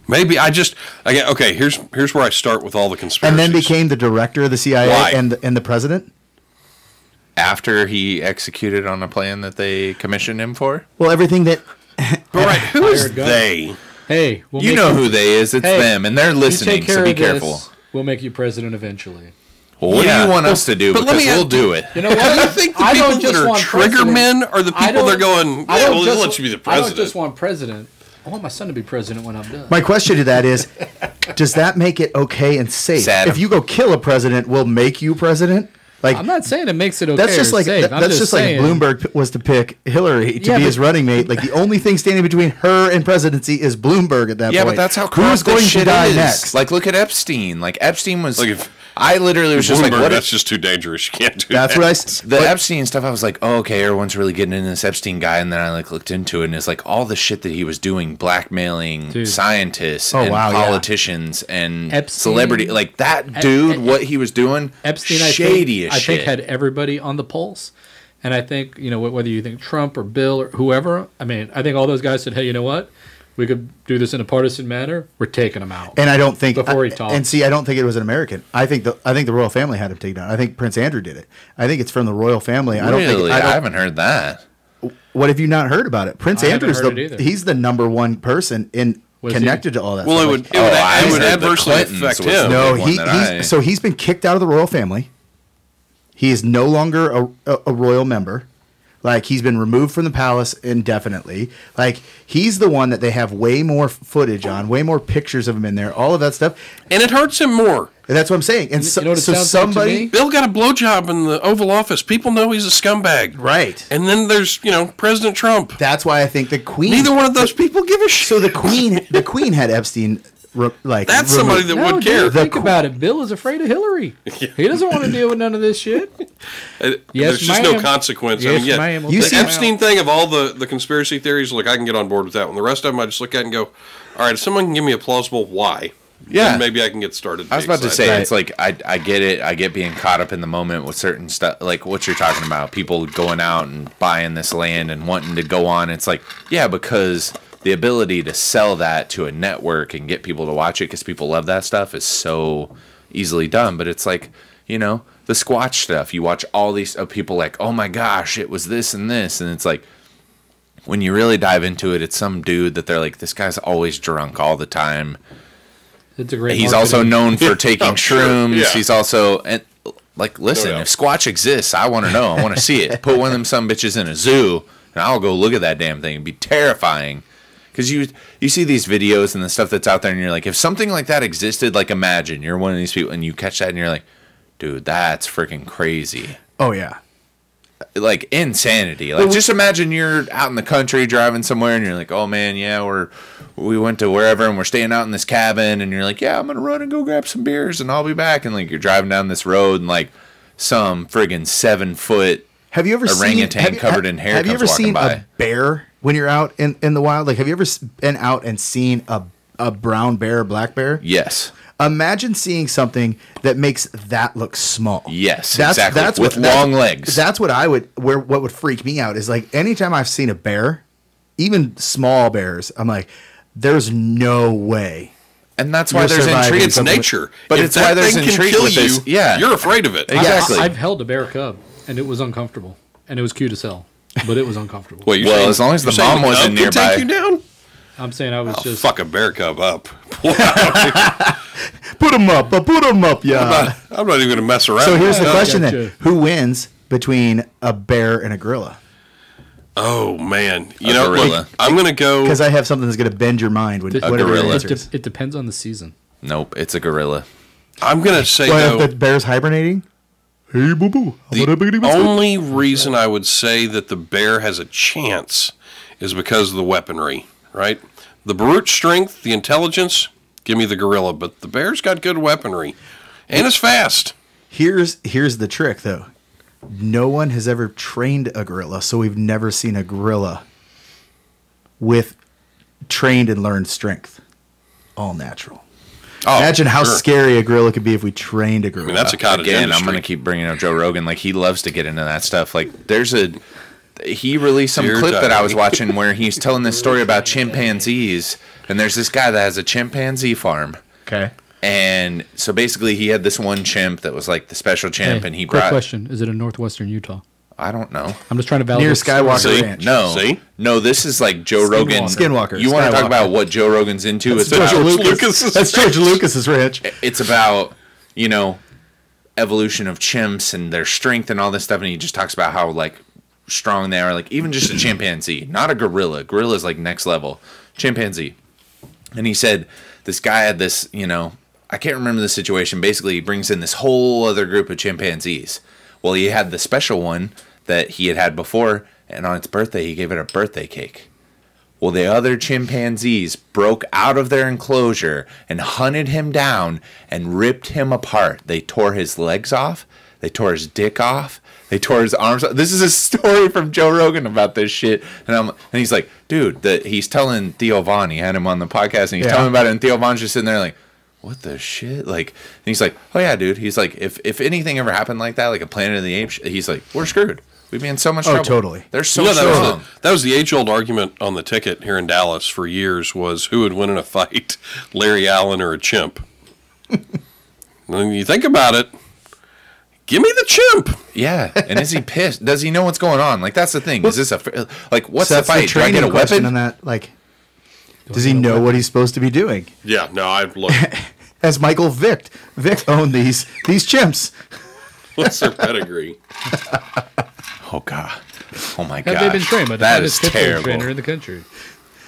Maybe okay. Here's where I start with all the conspiracies. And then became the director of the CIA Why? and the president. After he executed on a plan that they commissioned him for? Well, everything that But right, who is Hired gun. they? Hey, You know who they is. It's Hey, them, and they're you listening, take care so be of this, careful. We'll make you president eventually. Well, what do you want us to do? but let Because me we'll ask- do it. You know what? Do you think the I people don't just that are want trigger president. men are the I people that are don't- going, I yeah, don't well, just- we'll let you be the I president? don't just want president. I want my son to be president when I'm done. My question to that is, does that make it okay and safe? Sad. If you go kill a president, will make you president? Like I'm not saying it makes it okay. that's just or like safe. I'm that's just like if saying, Bloomberg was to pick Hillary to Yeah, be but- his running mate. Like the only thing standing between her and presidency is Bloomberg at that Yeah, point. but that's how who's corrupt going this to shit die is. next? Like, look at Epstein. Like, Epstein was... Like if- I literally was just like, Bloomberg, what that's if... just too dangerous. You can't do That's that. what I. The Epstein stuff, I was like, oh, okay, everyone's really getting into this Epstein guy, and then I like looked into it, and it's like all the shit that he was doing, blackmailing Dude. scientists Oh, and wow, yeah. politicians and Epstein- celebrity, like that dude, what he was doing, Epstein, shady I as think shit. had everybody on the pulse. And I think, whether you think Trump or Bill or whoever, I mean, I think all those guys said, hey, you know what? we could do this in a partisan manner, we're taking him out. And I don't think Before he talks. And see, I don't think it was an American. I think the royal family had him taken down. I think Prince Andrew did it. I think it's from the royal family. I don't Really? think I haven't heard that. What have you not heard about it? Prince I haven't Andrew's heard it either. he's the number one person connected to all that. Well, stuff. it I would heard the adversely Clintons affect was him. the No, big one that I- he's been kicked out of the royal family. He is no longer a royal member. Like, he's been removed from the palace indefinitely. Like, he's the one that they have way more footage on, way more pictures of him in there, all of that stuff. And it hurts him more. And that's what I'm saying. And You know what it sounds like to somebody, me? Bill got a blowjob in the Oval Office. People know he's a scumbag. right? And then there's, President Trump. That's why I think the Queen. Neither one of those people give a shit. So the Queen had Epstein. That's somebody that No, would dude, care. think about it. Bill is afraid of Hillary. He doesn't want to deal with none of this shit. Yes, There's just no ma'am. consequence. Yes, I mean, ma'am. We'll You the see- Epstein thing of all the conspiracy theories, look, I can get on board with that one. The rest of them, I just look at and go, all right, if someone can give me a plausible why, Yeah. then maybe I can get started. I was about to excited. say, Right. it's like, I get it. I get being caught up in the moment with certain stuff, like what you're talking about. People going out and buying this land and wanting to go on. It's like, yeah, because the ability to sell that to a network and get people to watch it because people love that stuff is so easily done. But it's like, the Squatch stuff. You watch all these people like, oh my gosh, it was this and this. And it's like, when you really dive into it, it's some dude that they're like, this guy's always drunk all the time. It's a great. He's marketing- also known for taking Oh, sure. shrooms. Yeah. He's also listen. No doubt. If Squatch exists, I want to know. I want to see it. Put one of them some bitches in a zoo, and I'll go look at that damn thing. It'd be terrifying. Because you see these videos and the stuff that's out there, and you're like, if something like that existed, like imagine you're one of these people, and you catch that, and you're like, dude, that's freaking crazy. Oh yeah. Like insanity. Like just imagine you're out in the country driving somewhere, and you're like, oh man, yeah, we went to wherever, and we're staying out in this cabin, and you're like, yeah, I'm gonna run and go grab some beers, and I'll be back, and like you're driving down this road, and like some friggin' 7-foot Have you ever orangutan covered in hair Have you comes ever walking seen by. a bear when you're out in the wild? Like, have you ever been out and seen a brown bear, black bear? Yes. Imagine seeing something that makes that look small. Yes, exactly. With long legs. That's what what would freak me out is like anytime I've seen a bear, even small bears, I'm like, there's no way. And that's why You're there's surviving intrigue. It's something- nature. But If it's why that there's thing can intrigue kill with this. you, Yeah. you're afraid of it. Exactly. I've held a bear cub, and it was uncomfortable, and it was cute as hell, but it was uncomfortable. Well, you're Well, saying- as long as the you're saying mom wasn't cub can nearby. take you down? I'm saying I was just. Fuck a bear cub up. Put them up, yeah. I'm not even going to mess around. So here's the Yeah, question gotcha. then: who wins between a bear and a gorilla? Oh, man. You A know, gorilla. look, I'm going to go. Because I have something that's going to bend your mind when whatever your gorilla. answer It, is. it depends on the season. Nope, it's a gorilla. I'm going to say, Well, though, the bear's hibernating. Hey, boo boo. the only reason I would say that the bear has a chance is because of the weaponry, right? The brute strength, the intelligence, give me the gorilla. But the bear's got good weaponry. And it's fast. Here's the trick, though. No one has ever trained a gorilla, so we've never seen a gorilla with trained and learned strength. All natural. Oh, Imagine how sure. scary a gorilla could be if we trained a gorilla. I mean, that's a cottage Again, industry. I'm going to keep bringing up Joe Rogan. Like, he loves to get into that stuff. Like, he released some Dear clip that I was diary. watching where he's telling this story about chimpanzees. And there's this guy that has a chimpanzee farm. Okay. And so basically, he had this one chimp that was like the special chimp, Hey, and he quick brought. question: is it in northwestern Utah? I don't know. I'm just trying to validate. Near the story. Skywalker See? Ranch. No, See? no. This is like Joe Rogan. Skinwalker. You want to talk Skywalker. about what Joe Rogan's into? It's George about Lucas. That's George Lucas's ranch. it's about evolution of chimps and their strength and all this stuff, and he just talks about how like strong they are. Like even just a chimpanzee, not a gorilla. Gorilla's like next level. Chimpanzee. And he said this guy had this, I can't remember the situation. Basically, he brings in this whole other group of chimpanzees. Well, he had the special one that he had before, and on its birthday, he gave it a birthday cake. Well, the other chimpanzees broke out of their enclosure and hunted him down and ripped him apart. They tore his legs off. They tore his dick off. They tore his arms off. This is a story from Joe Rogan about this shit. And he's like, dude, he's telling Theo Von, he had him on the podcast, and he's telling him about it, and Theo Von's just sitting there like, what the shit? Like, and he's like, oh yeah, dude. He's like, if anything ever happened like that, like a Planet of the Apes, he's like, we're screwed. We'd be in so much trouble. Oh, totally. They're so that was the age-old argument on the ticket here in Dallas for years was who would win in a fight, Larry Allen or a chimp. When you think about it, give me the chimp. Yeah, and is he pissed? Does he know what's going on? Like, that's the thing. Is this what's the fight? Do I get a weapon? On that, like, does he know what he's supposed to be doing? Yeah, no, I look. As Michael Vick owned these chimps. What's their pedigree? Oh God! Oh my God! Have they been trained by the that is finest terrible. trainer in the country?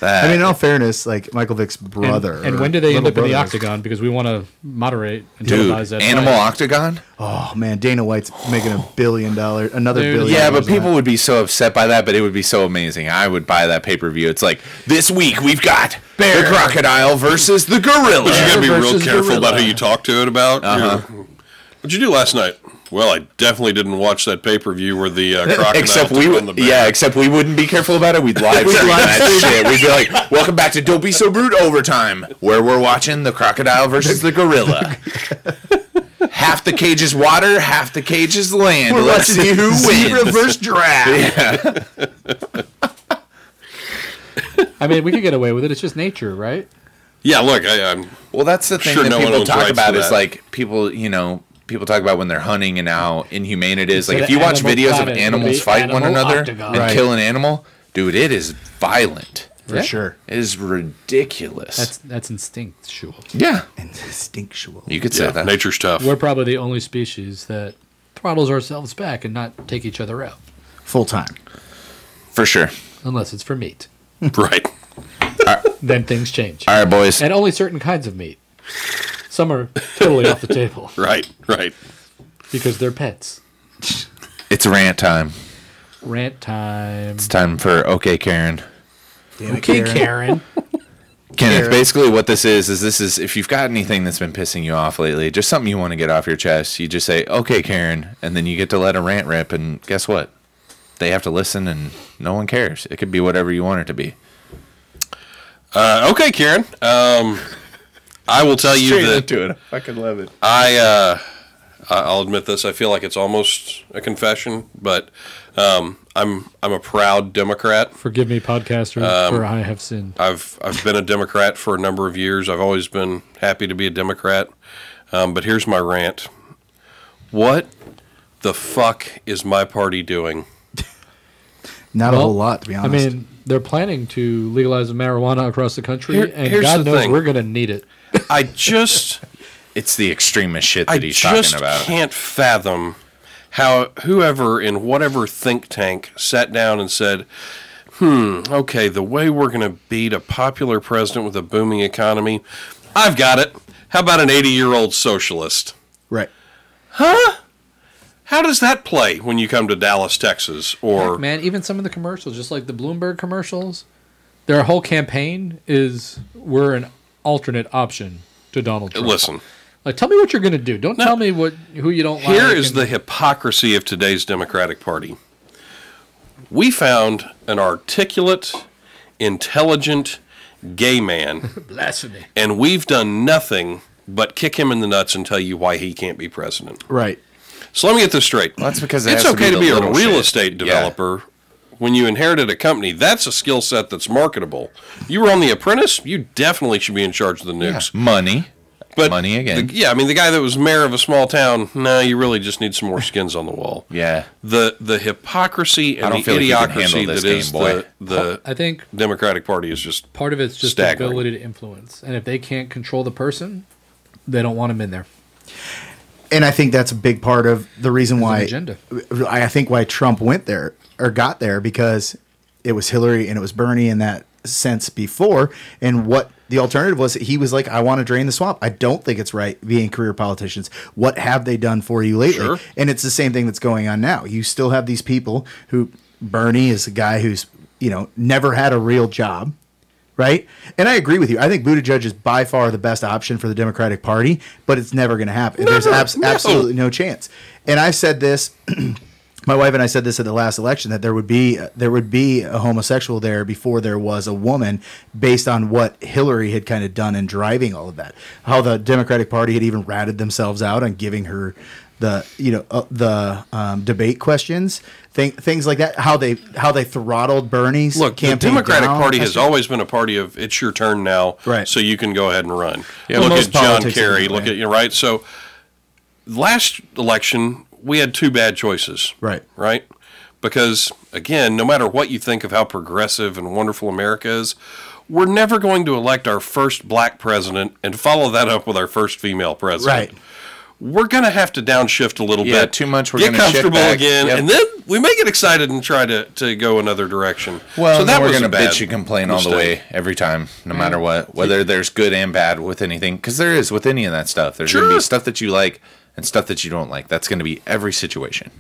I mean, in all fairness, like Michael Vick's brother. And when do they end up in the octagon? Because we want to moderate and televise that. Animal fight. Octagon? Oh man, Dana White's making $1 billion, another Dude, billion. Yeah, but people would be so upset by that, but it would be so amazing. I would buy that pay-per-view. It's like, this week we've got the crocodile versus the gorilla. But you got to be real versus careful gorilla. about who you talk to it about. What'd you do last night? Well, I definitely didn't watch that pay-per-view where the crocodile Except took on the bear. except we wouldn't be careful about it. We'd live stream that shit. We'd be like, welcome back to Be So Brewed Overtime, where we're watching the crocodile versus the gorilla. Half the cage is water, half the cage is land. Let's see who wins. Reverse draft. Yeah. I mean, we could get away with it. It's just nature, right? Yeah, look, I'm Well, that's the thing Sure, that no one people owns talk rights about to is that. like people talk about when they're hunting and how inhumane it is. Like, Instead if you of watch Animal videos of Planet, animals it'll be fight one Animal another Octagon. and Right. kill an animal, dude, it is violent. For sure. It is ridiculous. That's instinctual. Yeah, Instinctual. you could say yeah, that. nature's tough. We're probably the only species that throttles ourselves back and not take each other out, Full time. For sure. unless it's for meat. Right. Then things change. All right, boys. And only certain kinds of meat. Some are totally off the table Right. because they're pets. It's rant time. Rant time. It's time for OK Karen. Damn it, Okay, Karen. Kenneth, basically what this is if you've got anything that's been pissing you off lately, just something you want to get off your chest, you just say, okay, Karen, and then you get to let a rant rip, and guess what? They have to listen, and no one cares. It could be whatever you want it to be. Okay, Karen. I will tell you that into it. I fucking love it. I'll admit this. I feel like it's almost a confession, but I'm a proud Democrat. Forgive me, podcasters, for I have sinned. I've been a Democrat for a number of years. I've always been happy to be a Democrat. But here's my rant. What the fuck is my party doing? Not a whole lot, to be honest. I mean, they're planning to legalize marijuana across the country, and here's God the knows thing. we're going to need it. It's the extremist shit I that he's just talking about. can't fathom how whoever in whatever think tank sat down and said, okay, the way we're going to beat a popular president with a booming economy, I've got it. How about an 80-year-old socialist? right. How does that play when you come to Dallas, Texas? Or Heck, man, even some of the commercials, just like the Bloomberg commercials, their whole campaign is we're an alternate option to Donald Trump. listen, Like, tell me what you're going to do. Don't tell me who you don't like. here is and- the hypocrisy of today's Democratic Party. We found an articulate, intelligent, gay man, blasphemy. and we've done nothing but kick him in the nuts and tell you why he can't be president. Right. So let me get this straight. Well, that's because it it's has to okay be to the be a little real shit. estate developer. When you inherited a company, that's a skill set that's marketable. You were on The Apprentice, you definitely should be in charge of the nukes. Money. But Money again. the guy that was mayor of a small town, no, you really just need some more skins on the wall. Yeah. The hypocrisy I and don't the feel like you can idiocracy handle this that is game, boy. the I think Democratic Party is just part of it's just staggering. the ability to influence. And if they can't control the person, they don't want him in there. And I think that's a big part of the reason why agenda. I think why Trump went there or got there, because it was Hillary and it was Bernie in that sense before. And what the alternative was, he was like, I want to drain the swamp. I don't think it's right being career politicians. What have they done for you lately? Sure. And it's the same thing that's going on now. You still have these people who, Bernie is a guy who's, never had a real job. Right? And I agree with you. I think Buttigieg is by far the best option for the Democratic Party, but it's never going to happen. There's absolutely no chance. And I said this, my wife and I said this at the last election, that there would be a homosexual there before there was a woman, based on what Hillary had kind of done in driving all of that. How the Democratic Party had even ratted themselves out on giving her debate questions, things like that. How they throttled Bernie's Look, the campaign Democratic down. Party has always been a party of it's your turn now, Right. so you can go ahead and run. Yeah, Look most at John politics Kerry. is that Look way. at right. So last election we had two bad choices. Right. Right. Because again, no matter what you think of how progressive and wonderful America is, we're never going to elect our first black president and follow that up with our first female president. Right. We're going to have to downshift a little Yeah, bit. too much, we're get gonna shift comfortable back. again, Yep. and then we may get excited and try to go another direction. Well, so that we're was going a to bad bitch and complain all the mistake. way every time, no matter what, whether there's good and bad with anything, because there is with any of that stuff. There's going to Sure. be stuff that you like and stuff that you don't like. That's going to be every situation.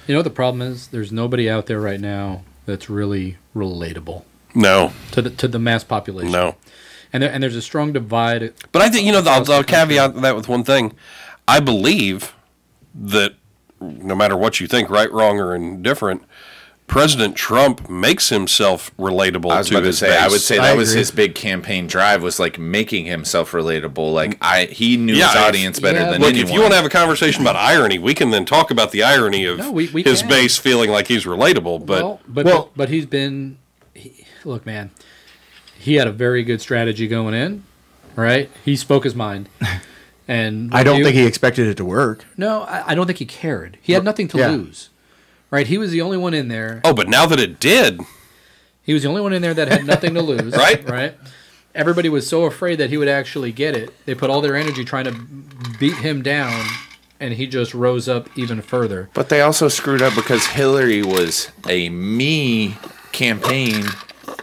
You know what the problem is? There's nobody out there right now that's really relatable No, to the mass population. no. And there's a strong divide. But I think, I'll across the caveat that with one thing. I believe that no matter what you think, right, wrong, or indifferent, President Trump makes himself relatable I was to about to his say, base. I would say I that was agree. his big campaign drive, was like making himself relatable. Like he knew Yeah, his audience better yeah, than Look, anyone. if you want to have a conversation about irony, we can then talk about the irony of No, we his can. base feeling like he's relatable. But But he's been. Look, man, he had a very good strategy going in, right? He spoke his mind. And I don't think he expected it to work. No, I don't think he cared. He had nothing to Yeah. lose, right? He was the only one in there. but now that it did, He was the only one in there that had nothing to lose. Right. Right. Everybody was so afraid that he would actually get it. They put all their energy trying to beat him down, and he just rose up even further. But they also screwed up because Hillary was a me campaign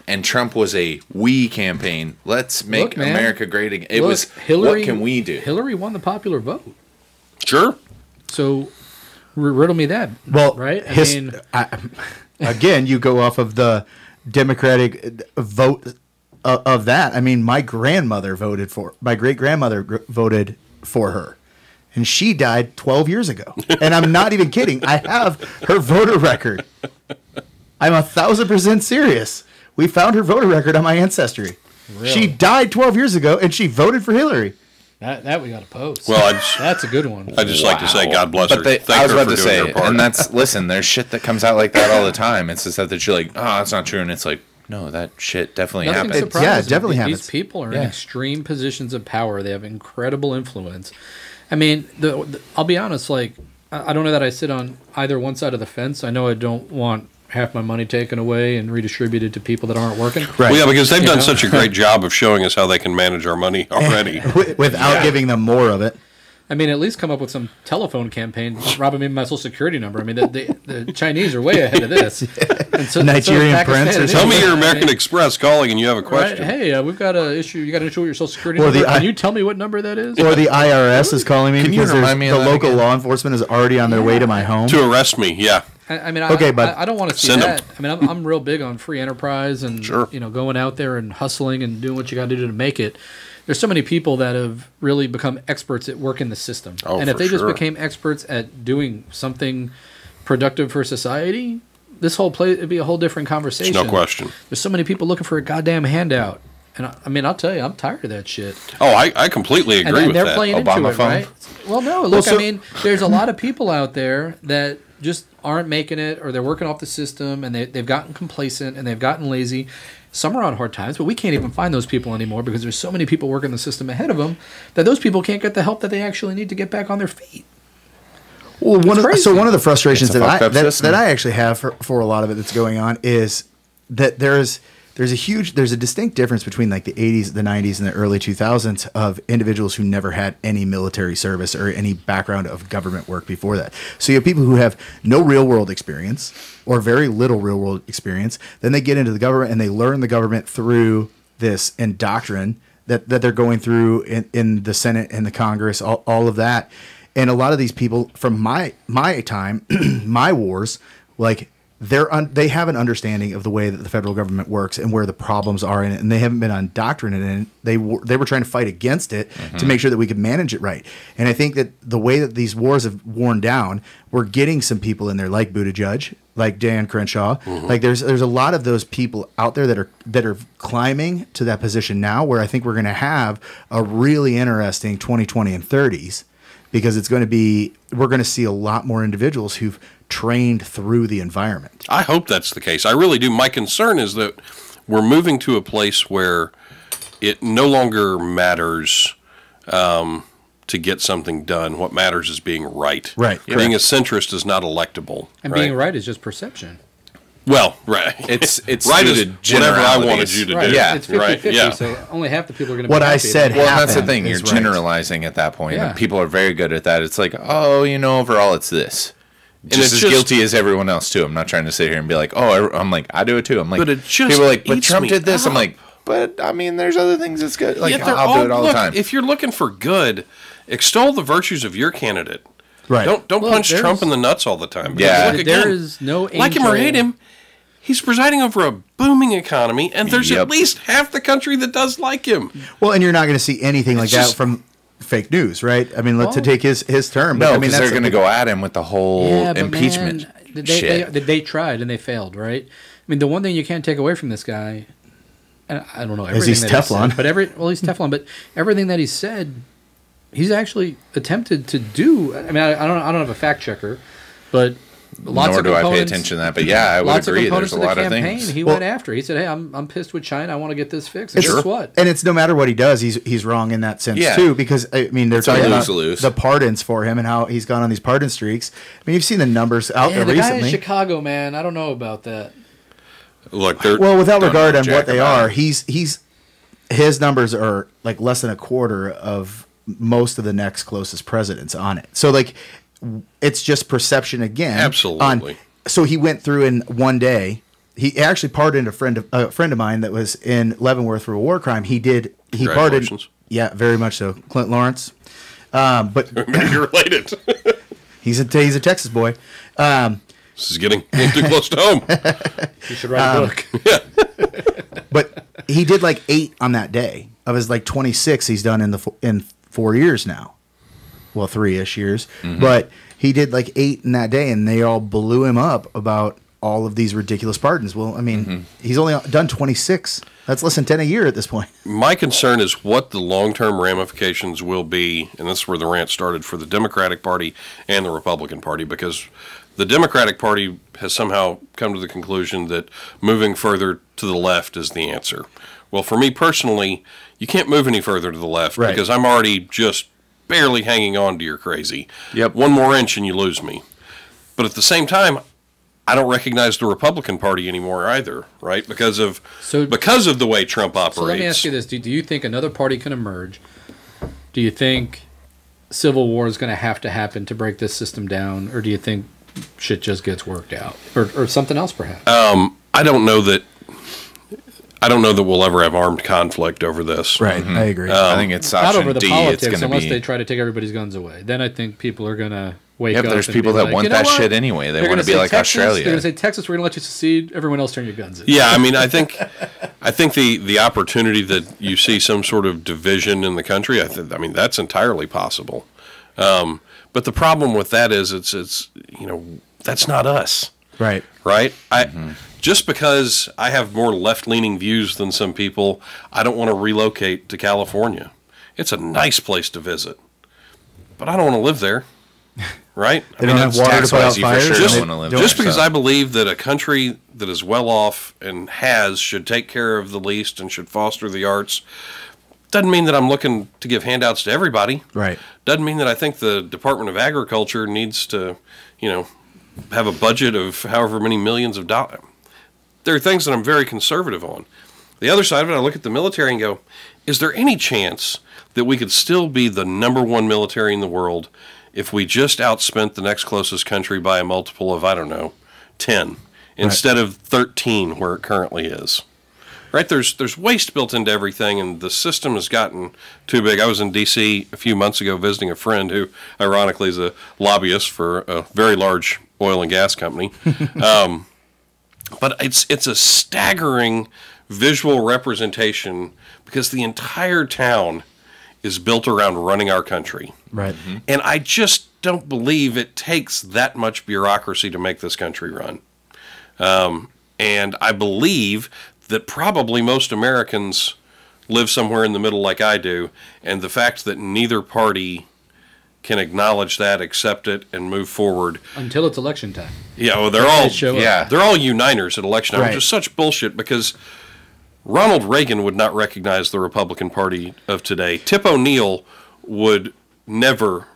and Trump was a we campaign. Let's make Look, man. America great again. It Look, was, Hillary, what can we do? Hillary won the popular vote. sure. So riddle me that. Well, right? Again, you go off of the Democratic vote of that. I mean, my great grandmother voted voted for her, and she died 12 years ago. And I'm not even kidding. I have her voter record. I'm 1,000% serious. We found her voter record on my Ancestry. Really? She died 12 years ago, and she voted for Hillary. that we got to post. Well, that's a good one. I just like to say, God bless her. But Thank I was her about for to doing say, her part. and listen, there's shit that comes out like that all the time. It's the stuff that you're like, oh, that's not true. And it's like, no, that shit definitely Nothing happened. surprises Yeah, it me. definitely These happens. people are in Yeah. extreme positions of power. They have incredible influence. I mean, I'll be honest. Like, I don't know that I sit on either one side of the fence. I know I don't want half my money taken away and redistributed to people that aren't working. Right. Well, yeah, because they've done know? such a great job of showing us how they can manage our money already. Without giving them more of it. I mean, at least come up with some telephone campaign, robbing me of my social security number. I mean, the Chinese are way ahead of this. And so, Nigerian Pakistan prince or and Tell me India. you're I American mean, Express calling and you have a right? question. Hey, we've got an issue. You got an issue with your social security Or number. the Can I- you tell me what number that is? Or the IRS is calling me Can you because remind me the of that local again? law enforcement is already on their way to my home. To arrest me, yeah. I mean, Okay, but I don't want to see send 'em. that. I mean, I'm real big on free enterprise and Sure. going out there and hustling and doing what you got to do to make it. There's so many people that have really become experts at working the system, Oh, and if for they just sure. became experts at doing something productive for society, this whole it'd be a whole different conversation. No question. There's so many people looking for a goddamn handout, and I mean, I'll tell you, I'm tired of that shit. Oh, I completely agree And with they're that. playing into Obama it, phone? right? Well, no. Look, so- I mean, there's a lot of people out there that just aren't making it, or they're working off the system, and they've gotten complacent and they've gotten lazy. Some are on hard times, but we can't even find those people anymore because there's so many people working the system ahead of them that those people can't get the help that they actually need to get back on their feet. Well, one of crazy. the frustrations It's a that fucked up that system. I actually have for a lot of it that's going on is that there's a distinct difference between like the 80s, the 90s, and the early 2000s of individuals who never had any military service or any background of government work before that. So you have people who have no real world experience or very little real world experience. Then they get into the government and they learn the government through this indoctrination that they're going through in the Senate and the Congress, all of that. And a lot of these people from my time, my wars, like they have an understanding of the way that the federal government works and where the problems are in it, and they haven't been indoctrinated in it. They were trying to fight against it to make sure that we could manage it right. And I think that the way that these wars have worn down, we're getting some people in there like Buttigieg, like Dan Crenshaw. Like there's a lot of those people out there that are climbing to that position now, where I think we're going to have a really interesting 2020 and 30s. because we're going to see a lot more individuals who've trained through the environment. I hope that's the case. I really do. My concern is that we're moving to a place where it no longer matters to get something done. What matters is being right. Right. Being a centrist is not electable. And being right is just perception. Well, right. It's right is whatever I wanted generalities. you to Right. do. Yeah. It's 50-50, right. Yeah. so only half the people are going to What be I happy. said Well, that's the happened thing. You're is right. generalizing at that point. Yeah. And people are very good at that. It's like, oh, overall it's this. it's Just as just- guilty as everyone else, too. I'm not trying to sit here and be like, oh, I'm like, I do it, too. I'm like, But it just people are like, but eats Trump me did this. I'm up. like, but, I mean, there's other things that's good. Like, Yeah, they're I'll do it all look, the time. If you're looking for good, extol the virtues of your candidate. Right. Don't Well, punch there's- Trump in the nuts all the time. Yeah. Because look There again, is no like him or angel- hate him, he's presiding over a booming economy, and there's Yep. at least half the country that does like him. Well, and you're not going to see anything like It's that just- from fake news, right? I mean, to Well- take his term. But, No, I mean, because they're going to go at him with the whole Yeah, but impeachment man, shit. they tried and they failed, right? I mean, the one thing you can't take away from this guy, and I don't know everything he's that Teflon. he said, but he's Teflon. But everything that he said, he's actually attempted to do. I mean, I don't have a fact checker, but lots Nor of do I pay components- attention to that. But yeah, I would lots agree. of There's components a of the lot of campaign things. he Well- went after. He said, "Hey, I'm pissed with China. I want to get this fixed." And It's- guess what? And it's no matter what he does, he's wrong in that sense Yeah. too. Because I mean, they're a talking about lose-lose. the pardons for him and how he's gone on these pardon streaks. I mean, you've seen the numbers out Yeah, there the guy recently. in Chicago, man, I don't know about that. Look, they're Well, without Don't regard know on jack what they about are, it. his numbers are like less than a quarter of most of the next closest presidents on it. So like, it's just perception again. Absolutely. So he went through in one day. He actually pardoned a friend of mine that was in Leavenworth for a war crime. He pardoned. Congratulations. Yeah, very much so, Clint Lawrence. But you're related. he's a Texas boy. This is getting a little too close to home. You should write a book. But he did like 8 on that day of his like 26 he's done in 4 years now. Well, 3-ish years. Mm-hmm. But he did like 8 in that day, and they all blew him up about all of these ridiculous pardons. Well, I mean, Mm-hmm. he's only done 26. That's less than 10 a year at this point. My concern is what the long-term ramifications will be, and this is where the rant started, for the Democratic Party and the Republican Party, because the Democratic Party has somehow come to the conclusion that moving further to the left is the answer. Well, for me personally, you can't move any further to the left Right. because I'm already just barely hanging on to your crazy. Yep. One more inch and you lose me. But at the same time, I don't recognize the Republican Party anymore either, right? Because of the way Trump operates. So let me ask you this: Do you think another party can emerge? Do you think civil war is going to happen to break this system down, or do you think shit just gets worked out, or something else perhaps? I don't know that we'll ever have armed conflict over this. Right. I agree. I think it's Not option over the D. It's politics, going to unless be. they try to take everybody's guns away. Then I think people are going to wake Yeah, up. but there's and people be that like, want "You know that what? shit anyway. They They're want gonna to be say like Texas, Australia. They're going to say, Texas, we're going to let you secede. Everyone else turn your guns in. Yeah, I mean, I think the opportunity that you see some sort of division in the country, I mean, that's entirely possible. But the problem with that is it's that's not us, right. right? Just because I have more left-leaning views than some people, I don't want to relocate to California. It's a nice place to visit, but I don't want to live there, right? They don't have water to put tax-wise, out you for fires. sure Just, don't wanna live just there, because so. I believe that a country that is well off and should take care of the least and should foster the arts doesn't mean that I'm looking to give handouts to everybody. Right. Doesn't mean that I think the Department of Agriculture needs to, have a budget of however many millions of dollars. There are things that I'm very conservative on. The other side of it, I look at the military and go, is there any chance that we could still be the #1 military in the world if we just outspent the next closest country by a multiple of, 10, instead of 13 where it currently is? Right? There's waste built into everything, and the system has gotten too big. I was in D.C. a few months ago visiting a friend who, ironically, is a lobbyist for a very large oil and gas company. But it's a staggering visual representation because the entire town is built around running our country. Right. And I just don't believe it takes that much bureaucracy to make this country run. And I believe that probably most Americans live somewhere in the middle like I do, and the fact that neither party can acknowledge that, accept it, and move forward. Until it's election time. Yeah, well, They're all uniters at election time, Right. which is such bullshit because Ronald Reagan would not recognize the Republican Party of today. Tip O'Neill would never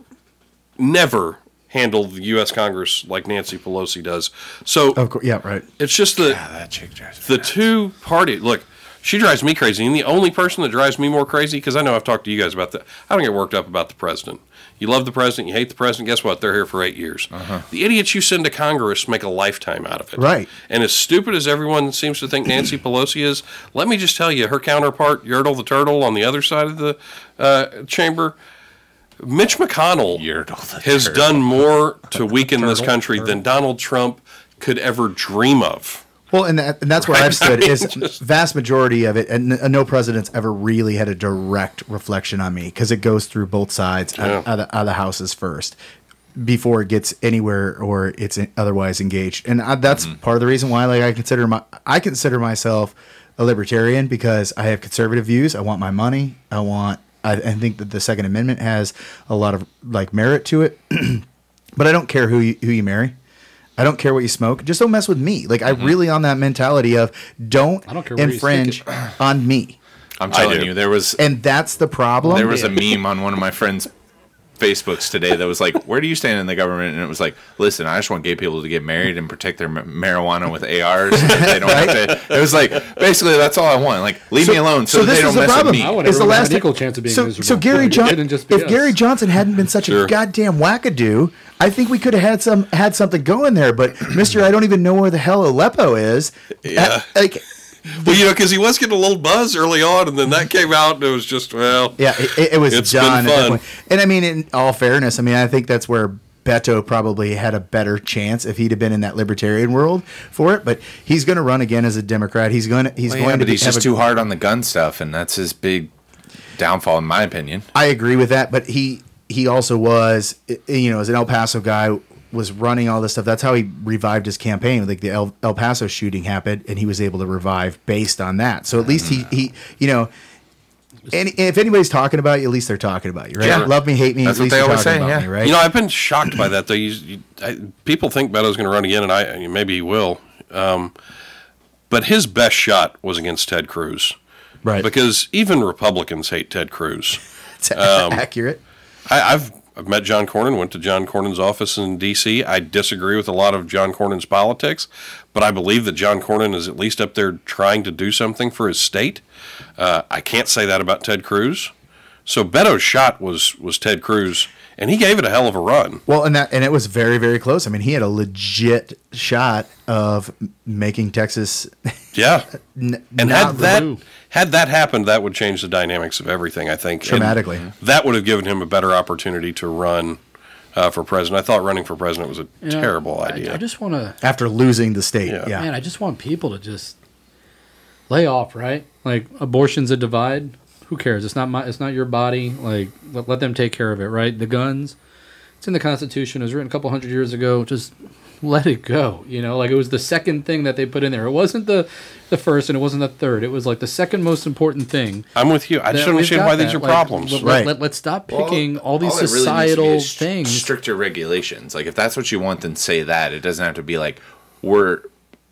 handle the U.S. Congress like Nancy Pelosi does. So, Of course, yeah, right. it's just that chick drives me the nuts. two party. Look, she drives me crazy, and the only person that drives me more crazy, because I know I've talked to you guys about that. I don't get worked up about the president. You love the president, you hate the president. Guess what? They're here for 8 years. The idiots you send to Congress make a lifetime out of it. Right. And as stupid as everyone seems to think Nancy Pelosi is, let me just tell you, her counterpart, Yertle the Turtle, on the other side of the chamber, Mitch McConnell Yertle the has Turtle. done more to weaken this country than Donald Trump could ever dream of. Well, and that's where I've stood is vast majority of it, and no president's ever really had a direct reflection on me because it goes through both sides out of the houses first before it gets anywhere or it's otherwise engaged. And that's part of the reason why, like, I consider myself a libertarian because I have conservative views. I want my money. I think that the Second Amendment has a lot of like merit to it, but I don't care who you marry. I don't care what you smoke. Just don't mess with me. Like, I really on that mentality of I don't care where you infringe stick it. on me. I'm telling you, And that's the problem. there was a meme on one of my friends' Facebooks today that was like, "Where do you stand in the government?" And it was like, "Listen, I just want gay people to get married and protect their marijuana with ARs. So that they don't have to." It was like, basically, that's all I want. Like, leave me alone so that this they is don't the mess problem. with I me. want Is the everyone to have last an equal chance of being miserable. So Gary It Johnson, couldn't just be if us. Gary Johnson hadn't been such Sure. a goddamn wackadoo, I think we could have had something going there. But Mister, I don't even know where the hell Aleppo is. Yeah. Like, Well, because he was getting a little buzz early on, and then that came out, and it was just, well, yeah, it was It's done. been at that fun. point. And I mean, in all fairness, I mean, I think that's where Beto probably had a better chance if he'd have been in that libertarian world for it. But he's going to run again as a Democrat. He's going to But be, he's just too hard on the gun stuff, and that's his big downfall, in my opinion. I agree with that, but he also was, as an El Paso guy, was running all this stuff. That's how he revived his campaign. Like the El Paso shooting happened, and he was able to revive based on that. So at least he and if anybody's talking about you, at least they're talking about you, right? Yeah. Love me, hate me. That's at least what they they're always talking say, about yeah. me, right? I've been shocked by that, though. People think Beto's going to run again, and maybe he will. But his best shot was against Ted Cruz. Right. Because even Republicans hate Ted Cruz. It's accurate. I've met John Cornyn, went to John Cornyn's office in D.C. I disagree with a lot of John Cornyn's politics, but I believe that John Cornyn is at least up there trying to do something for his state. I can't say that about Ted Cruz. So Beto's shot was Ted Cruz, and he gave it a hell of a run. Well, and it was very, very close. I mean, he had a legit shot of making Texas. Yeah. And not had that happened, that would change the dynamics of everything, I think. And Dramatically. that would have given him a better opportunity to run for president. I thought running for president was a terrible idea. I just want to, after losing the state. Yeah. Yeah. man, I just want people to just lay off, right? Like, abortion's a divide. Who cares? It's not your body. Like, let them take care of it, right? The guns, it's in the Constitution. It was written a couple hundred years ago. Just let it go. Like, it was the second thing that they put in there. It wasn't the first, and it wasn't the third. It was like the second most important thing. I'm with you. I just that don't we've understand got why these that. are Like, problems. Right. Let's stop picking all these it really needs to be societal is things. Stricter regulations. Like, if that's what you want, then say that. It doesn't have to be like we're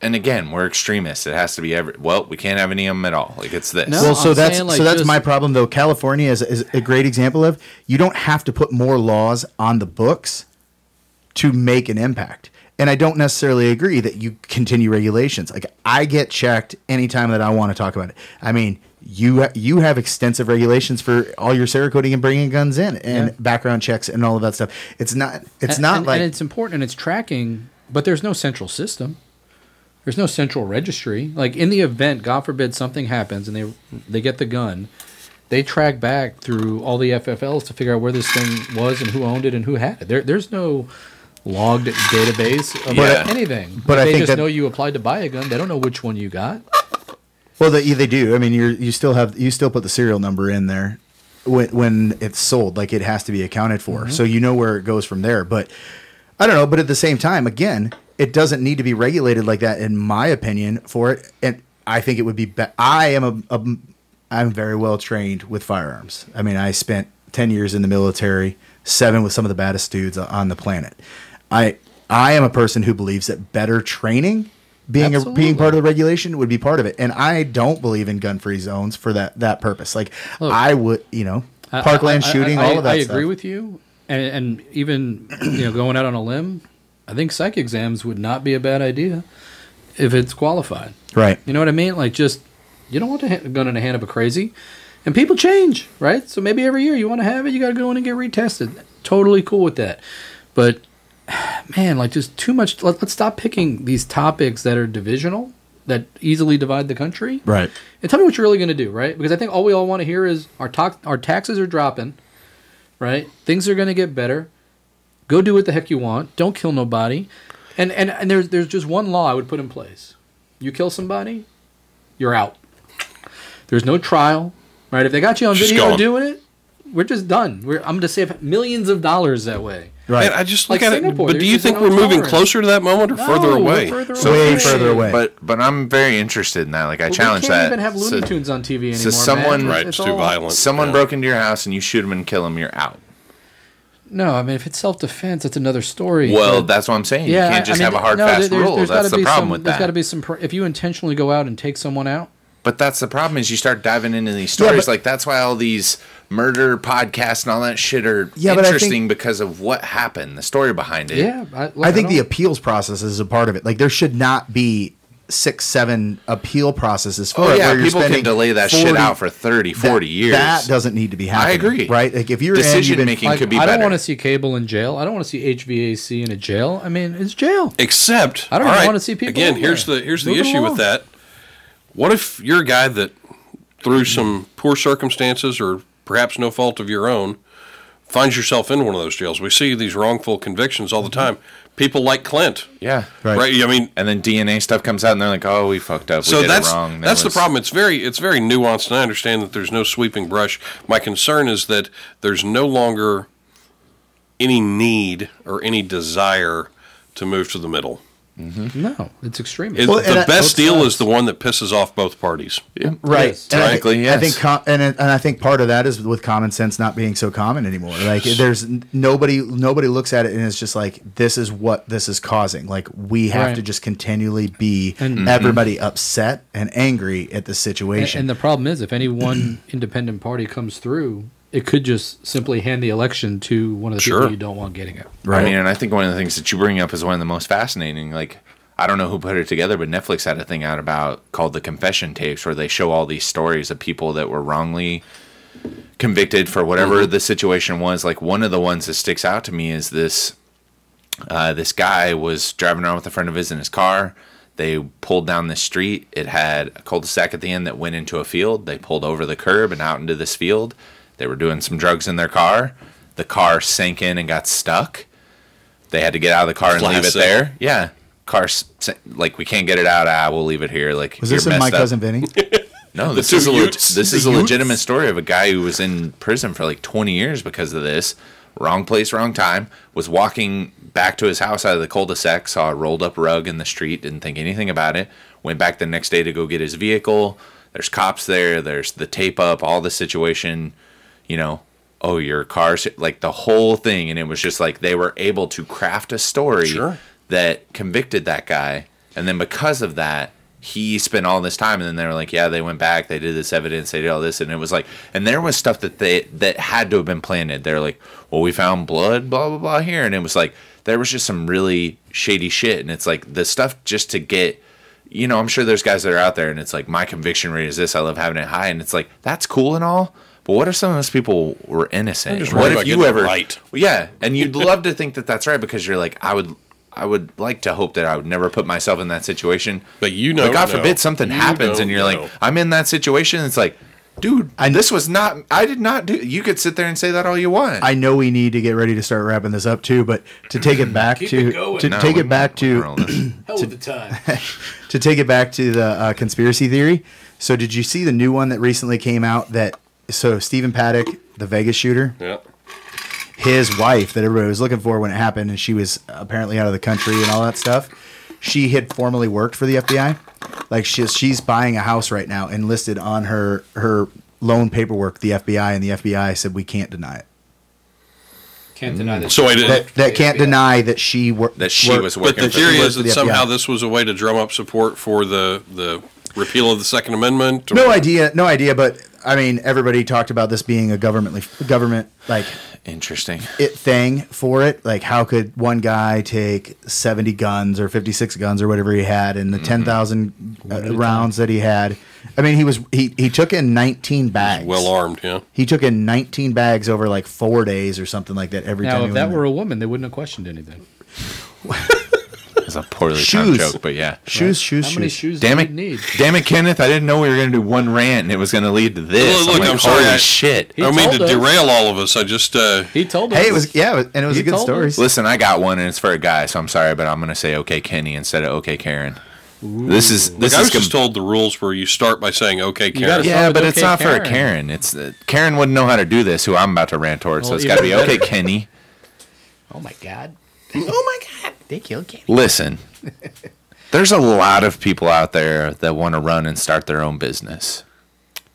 extremists. It has to be we can't have any of them at all. Like, it's this. No. Well, so I'm that's saying, like, that's just- my problem though. California is a great example of you don't have to put more laws on the books to make an impact. And I don't necessarily agree that you continue regulations. Like, I get checked anytime that I want to talk about it. I mean, you have extensive regulations for all your Cerakoting and bringing guns in and background checks and all of that stuff. It's not like and it's important and it's tracking, but there's no central system. There's no central registry. Like, in the event, God forbid, something happens and they get the gun, they track back through all the FFLs to figure out where this thing was and who owned it and who had it. There's no logged database about anything. But I they think just that- know you applied to buy a gun. They don't know which one you got. well, they do. I mean, you still put the serial number in there when it's sold. Like, it has to be accounted for, so you know where it goes from there. But I don't know. But at the same time, again, it doesn't need to be regulated like that, in my opinion, for it. And I think it would be. I'm very well trained with firearms. I mean, I spent 10 years in the military. 7 with some of the baddest dudes on the planet. I am a person who believes that better training, being part of the regulation, would be part of it. And I don't believe in gun-free zones for that purpose. Like, look, I would, parkland shooting, all of that stuff. I agree with you. And even, going out on a limb, I think psych exams would not be a bad idea if it's qualified. Right. You know what I mean? Like, just, you don't want a gun in the hand of a crazy. And people change, right? So maybe every year you want to have it, you got to go in and get retested. Totally cool with that. But, man, like, just too much. Let's stop picking these topics that are divisional, that easily divide the country. Right. And tell me what you're really going to do, right? Because I think all we all want to hear is our taxes are dropping, right? Things are going to get better. Go do what the heck you want. Don't kill nobody. And there's just one law I would put in place. You kill somebody, you're out. There's no trial. Right, if they got you on video doing it, we're just done. I'm going to save millions of dollars that way. Right. And I just look at it. But do you think we're moving closer to that moment or further away? Way further away. But I'm very interested in that. Like, I challenge that. We can't even have Looney Tunes on TV anymore. So someone, it's too violent. Someone broke into your house and you shoot them and kill them, you're out. No, I mean, if it's self-defense, it's another story. Well, that's what I'm saying. Yeah, you can't just have a hard, fast rule. That's the problem with that. There's got to be some. If you intentionally go out and take someone out. But that's the problem is you start diving into these stories. Like, that's why all these murder podcasts and all that shit are interesting because of what happened, the story behind it. Yeah. I think the appeals process is a part of it. Like, there should not be 6, 7 appeal processes for it. Yeah, people can delay that shit out for 30, 40 years. That doesn't need to be happening. I agree. Right? Like, if you're decision-making could be better. I don't want to see cable in jail. I don't want to see HVAC in a jail. I mean, it's jail. Except, I don't want to see people. Again, here's the issue with that. What if you're a guy that, through some poor circumstances or perhaps no fault of your own, finds yourself in one of those jails? We see these wrongful convictions all the time. People like Clint. Yeah. Right. I mean, and then DNA stuff comes out and they're like, oh, we fucked up. We did it wrong. That's the problem. It's very nuanced, and I understand that there's no sweeping brush. My concern is that there's no longer any need or any desire to move to the middle. Mm-hmm. No, it's extreme. The best deal is the one that pisses off both parties. Yeah. Right. Frankly, yes. I think part of that is with common sense not being so common anymore. Like, there's nobody looks at it and it's just like, this is what this is causing. Like, we have to just continually be everybody upset and angry at the situation. And the problem is, if any one independent party comes through, it could just simply hand the election to one of the people you don't want getting it. Right. I mean, and I think one of the things that you bring up is one of the most fascinating. Like, I don't know who put it together, but Netflix had a thing out called the confession tapes, where they show all these stories of people that were wrongly convicted for whatever the situation was. Like, one of the ones that sticks out to me is this guy was driving around with a friend of his in his car. They pulled down this street. It had a cul-de-sac at the end that went into a field. They pulled over the curb and out into this field. They were doing some drugs in their car. The car sank in and got stuck. They had to get out of the car and leave it there. Yeah. Car, like, we can't get it out. We'll leave it here. Like, was this in My Cousin Vinny? No, this is a legitimate story of a guy who was in prison for like 20 years because of this. Wrong place, wrong time. Was walking back to his house out of the cul-de-sac, saw a rolled up rug in the street, didn't think anything about it. Went back the next day to go get his vehicle. There's cops there. There's the tape up, all the situation. Oh, your car's like the whole thing. And it was just like they were able to craft a story that convicted that guy. And then because of that, he spent all this time. And then they were like, yeah, they went back. They did this evidence. They did all this. And it was like, and there was stuff that had to have been planted. They're like, well, we found blood, blah, blah, blah here. And it was like, there was just some really shady shit. And it's like the stuff just to get, I'm sure there's guys that are out there and it's like, my conviction rate is this. I love having it high. And it's like, that's cool and all. But what if some of those people were innocent? What if you ever right? Yeah, and you'd love to think that that's right because you're like, I would like to hope that I would never put myself in that situation. But God forbid something happens and you're like, I'm in that situation. It's like, dude, I did not do. You could sit there and say that all you want. I know we need to get ready to start wrapping this up too, but to take it back to take it back to the conspiracy theory. So did you see the new one that recently came out So Stephen Paddock, the Vegas shooter, his wife that everybody was looking for when it happened, and she was apparently out of the country and all that stuff, she had formerly worked for the FBI. Like, she's buying a house right now and listed on her loan paperwork the FBI, and the FBI said we can't deny it. Can't deny that. So I did. that can't deny that she was was But working. the for theory worked is for that the somehow FBI. this was a way to drum up support for the repeal of the Second Amendment. Or, no idea. But I mean, everybody talked about this being a government like Interesting. thing for it. Like, how could one guy take 70 guns or 56 guns or whatever he had, and the 10,000 rounds that he had? I mean, he took in 19 bags. well armed, yeah. He took in 19 bags over like 4 days or something like that every time. Now, he if that went were in. a woman, they wouldn't have questioned anything. It's a poorly timed Shoes. joke, but yeah. Shoes. How many shoes Damn do it, you need? damn it, Kenneth! I didn't know we were going to do one rant and it was going to lead to this. Look, like, I'm sorry, holy shit. He I don't mean to told us. derail all of us. I just He told us. Hey, it was and it was He a good told story. us. Listen, I got one and it's for a guy, so I'm sorry, but I'm going to say okay, Kenny instead of okay, Karen. This is I was just told the rules were you start by saying okay, Karen. gotta- yeah, with but it's okay, not for a Karen. Karen. It's Karen wouldn't know how to do this. Who I'm about to rant towards, so Well, it's got to be even okay, better. Kenny. Oh my god. They killed Kenny. Listen, there's a lot of people out there that want to run and start their own business.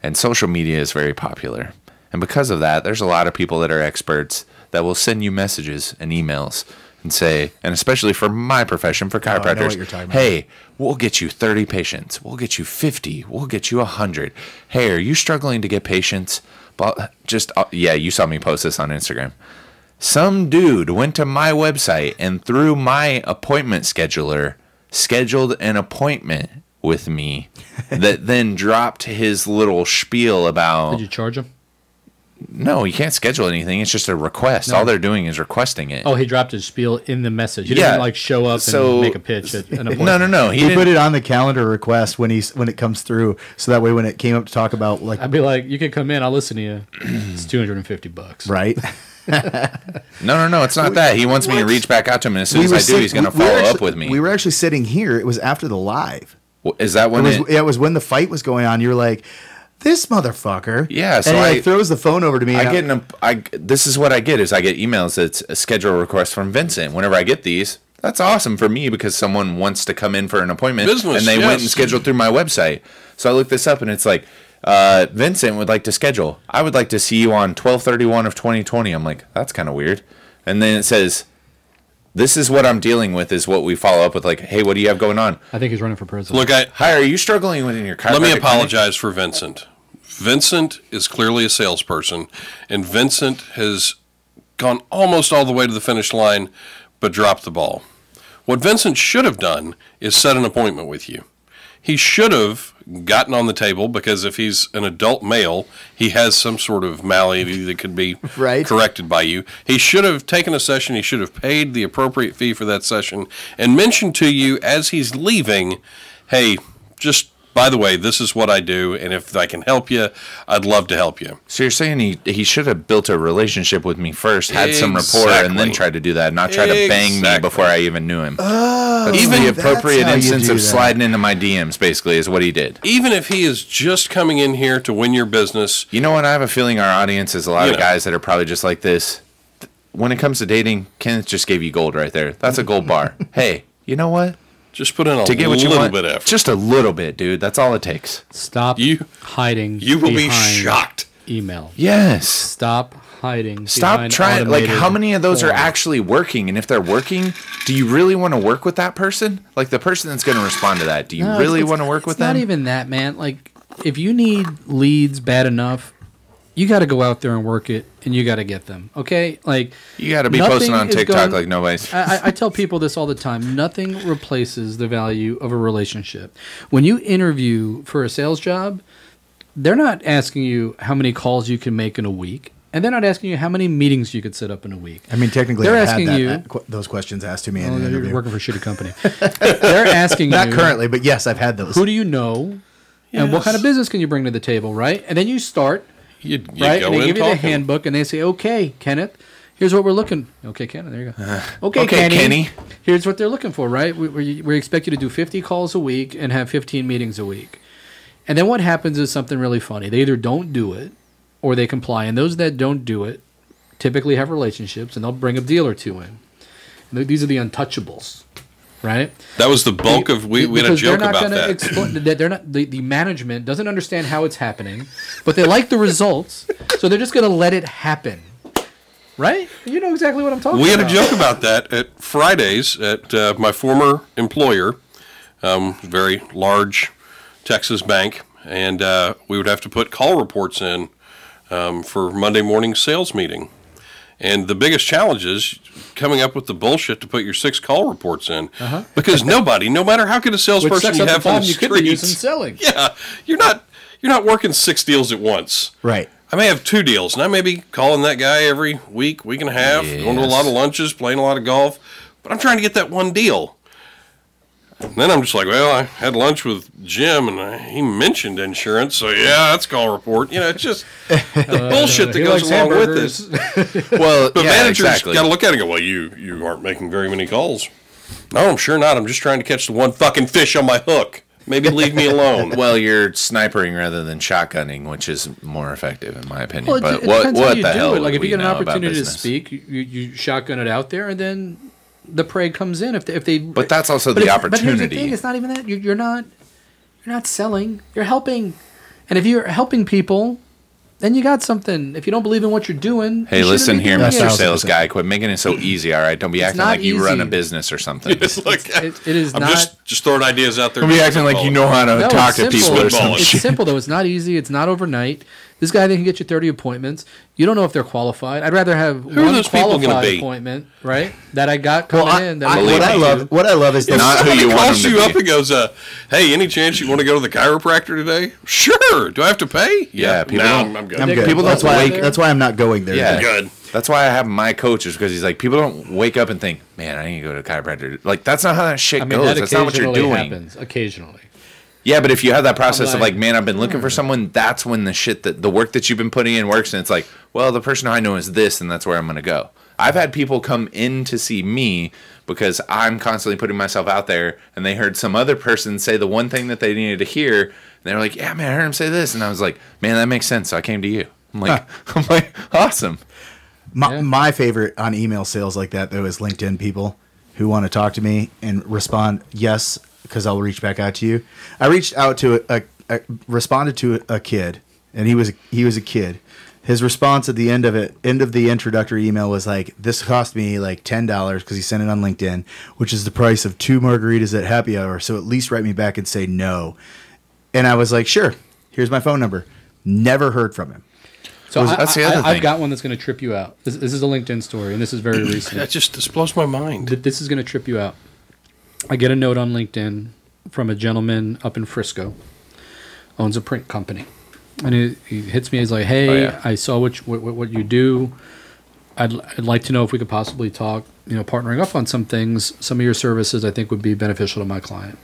And social media is very popular. And because of that, there's a lot of people that are experts that will send you messages and emails and say, and especially for my profession, for I know chiropractors, what you're talking about. hey, we'll get you 30 patients. We'll get you 50. We'll get you 100. Hey, are you struggling to get patients? But just, yeah, you saw me post this on Instagram. Some dude went to my website and through my appointment scheduler scheduled an appointment with me that then dropped his little spiel about Did you charge him? no, you can't schedule anything. It's just a request. All they're doing is requesting it. Oh, he dropped his spiel in the message. He Yeah. didn't like show up So- and make a pitch at an appointment. No. He put it on the calendar request when it comes through, so that way when it came up to talk about like I'd be like, you can come in. I'll listen to you. It's $250. right. No, it's not that. He wants me to reach back out to him, and as soon as were I do, sit- he's going to we were follow up actually- with me. We were actually sitting here. It was after the live. Is that when It was when the fight was going on. You were like, "This motherfucker." Yeah, so and he I- like, throws the phone over to me. and this is what I get is I get emails that's a schedule request from Vincent. Whenever I get these, that's awesome for me because someone wants to come in for an appointment Business, and they went yes. and scheduled through my website. So I look this up and it's like, Vincent would like to schedule. I would like to see you on 12/31 of 2020. I'm like, that's kind of weird. And then it says, this is what I'm dealing with is what we follow up with like, hey, what do you have going on? I think he's running for president. Look, Hi, are you struggling with your chiropractic let me clinic? apologize for Vincent. Vincent is clearly a salesperson, and Vincent has gone almost all the way to the finish line, but dropped the ball. What Vincent should have done is set an appointment with you. He should have gotten on the table because if he's an adult male, he has some sort of malady that could be Right. corrected by you. He should have taken a session. He should have paid the appropriate fee for that session and mentioned to you as he's leaving, hey, just by the way, this is what I do, and if I can help you, I'd love to help you. So you're saying he should have built a relationship with me first, had some rapport, and then Exactly. tried to do that, not try to bang me Exactly. before I even knew him. Oh, Even the that's appropriate how you instance do of that. sliding into my DMs, basically, is what he did. Even if he is just coming in here to win your business, You know what? I have a feeling our audience is a lot You of know. guys that are probably just like this. When it comes to dating, Kenneth just gave you gold right there. That's a gold bar. Hey, you know what? just put in a To get what you little want, bit of effort. just a little bit, dude. That's all it takes. Stop You- hiding. You will be behind shocked. Email. Yes. Stop hiding. Stop behind trying. Like, automated how many of those are forms. actually working? And if they're working, do you really want to work with that person? Like, the person that's going to respond to that, do you No, really it's- want to work with it's them? Not even that, man. Like, if you need leads bad enough, you got to go out there and work it, and you got to get them. Okay, like You got to be nothing posting on is TikTok going- like nobody's. I tell people this all the time. Nothing replaces the value of a relationship. When you interview for a sales job, they're not asking you how many calls you can make in a week, and they're not asking you how many meetings you could set up in a week. I mean, technically, They're I've asking had you- those questions asked to me in Well, an you're interview. working for a shitty company. They're asking Not you, currently, but yes, I've had those. who do you know, and what kind of business can you bring to the table, right? And then you start. You Right, go and they in give you the talking. handbook, and they say, "Okay, Kenneth, here's what we're looking." Okay, Kenneth, there you go. Okay, okay, Kenny. Here's what they're looking for, right? We expect you to do 50 calls a week and have 15 meetings a week. And then what happens is something really funny. They either don't do it, or they comply. And those that don't do it typically have relationships, and they'll bring a deal or two in. And these are the untouchables, right? That was the bulk of we had a Because joke they're not about gonna that. Explain, they're not the management doesn't understand how it's happening, but they like the results, so they're just going to let it happen. right? You know exactly what I'm talking We had about. a joke about that at Fridays at my former employer, very large Texas bank, and we would have to put call reports in for Monday morning sales meeting. And the biggest challenge is coming up with the bullshit to put your 6 call reports in, because nobody, no matter how good a Which salesperson sucks you up have the on time the you could be using streets, selling. yeah, you're not working 6 deals at once. Right. I may have 2 deals, and I may be calling that guy every week and a half, going to a lot of lunches, playing a lot of golf, but I'm trying to get that one deal. And then I'm just like, well, I had lunch with Jim, and he mentioned insurance, so yeah, that's call report. You know, it's just the bullshit that He goes likes along hamburgers. with it. Well, But yeah, managers exactly. got to look at it and go, well, you aren't making very many calls. No, I'm sure not. I'm just trying to catch the one fucking fish on my hook. Maybe leave me alone. Well, you're snipering rather than shotgunning, which is more effective in my opinion. Well, but it what depends how you the do hell? it. Like if would you we get an know about opportunity to business? speak, you shotgun it out there, and then the prey comes in. If they But that's also but the But here's the opportunity. thing: it's not even that. You're not selling. You're helping, and if you're helping people, then you got something. If you don't believe in what you're doing, Hey, you shouldn't listen be here, doing That's Mr. it. 1000%. Sales Guy. Quit making it so easy, all right? Don't be acting not like you run a easy. business or something. It's like, It is I'm not. just throwing ideas out there. Don't be acting like you know how to No, talk it's to people simple. or some Spitballing. It's shit. simple though. It's not easy. It's not overnight. This guy that can get you 30 appointments. You don't know if they're qualified. I'd rather have are one those people gonna qualified be? appointment, right? That I got coming in. That Believe what me. what I love is If Not who somebody you want calls them to you up be. and goes, hey, any chance you want to go to the chiropractor today? Sure. Do I have to pay? Yeah, people no, don't- I'm good. I'm good. People that's don't why. wake- That's why I'm not going there. Yeah. Good. That's why I have my coaches, because he's like, people don't wake up and think, man, I need to go to a chiropractor. Like, that's not how that shit I mean, goes. that That's not what you're occasionally doing. happens. Occasionally. Yeah, but if you have that process of like, like, man, I've been looking for someone, that's when the shit that the work that you've been putting in works, and it's like, well, the person I know is this, and that's where I'm going to go. I've had people come in to see me because I'm constantly putting myself out there, and they heard some other person say the one thing that they needed to hear, and they were like, yeah, man, I heard him say this, and I was like, man, that makes sense, so I came to you. I'm like, awesome. My favorite on email sales like that though is LinkedIn people who want to talk to me and respond yes because I'll reach back out to you. I reached out to responded to a kid, and he was a kid. His response at the end of the introductory email was like, "This cost me like $10 because he sent it on LinkedIn, which is the price of 2 margaritas at happy hour. So at least write me back and say no." And I was like, "Sure, here's my phone number." Never heard from him. So That's the other I've thing. got one that's going to trip you out. This is a LinkedIn story, and this is very recent. This blows my mind. This is going to trip you out. I get a note on LinkedIn from a gentleman up in Frisco, owns a print company, and he hits me. He's like, "Hey, Oh, yeah. I saw what you do. I'd like to know if we could possibly talk. Partnering up on some things. Some of your services I think would be beneficial to my client."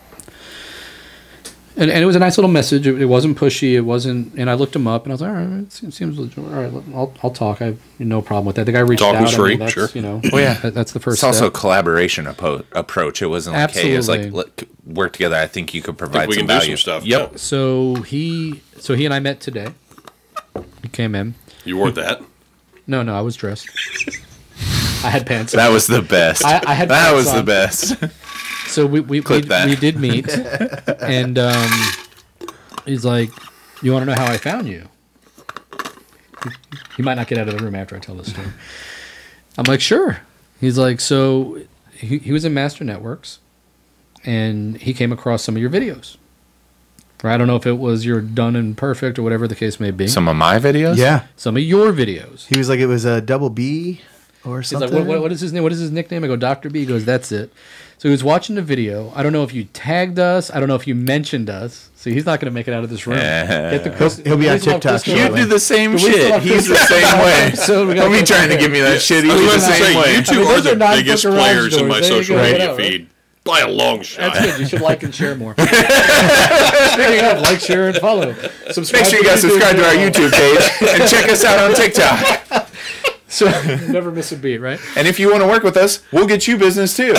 And it was a nice little message. It wasn't pushy. It wasn't. And I looked him up, and I was like, "All right, it seems legit. All right, I'll talk. I have no problem with that." The guy reached Talking's out. I mean, free, that's, sure. Well, yeah. that's the first It's also a step. collaboration approach. It wasn't like, hey, it's like, Absolutely. look, work together. I think you could provide we some can do value. some stuff. Yep. Yeah. So he and I met today. He came in. You wore that. No, I was dressed. I had pants on. That was the best. I had that pants was the on. best. So we Clip that. did meet, and he's like, "You want to know how I found you?" He might not get out of the room after I tell this story. I'm like, "Sure." He's like, "So he was in Master Networks, and he came across some of your videos. Or I don't know if it was your Done and Perfect or whatever the case may be. Some of my videos? Yeah, Some of your videos." he was like it was a double B or He's something. like, what is his name? What is his nickname? I go, Dr. B. He goes, "That's it." So he was watching the video. I don't know if you tagged us. I don't know if you mentioned us. So he's not going to make it out of this room. Get the He'll be on Police Love TikTok Crystal. You shortly. do the same The Police shit. Love He's the Crystal. same way. So we gotta Don't be go trying to there. give me that shit. I He's was the going to same say, way. you two I mean, are those are the non-book biggest garage players in doors. my There you social go, media whatever. feed by a long shot. That's good. You should like and share more. Speaking of, like, share, and follow. Subscribe Make sure you to guys the subscribe to our channel. YouTube page and check us out on TikTok. So never miss a beat, right? And if you want to work with us, we'll get you business too.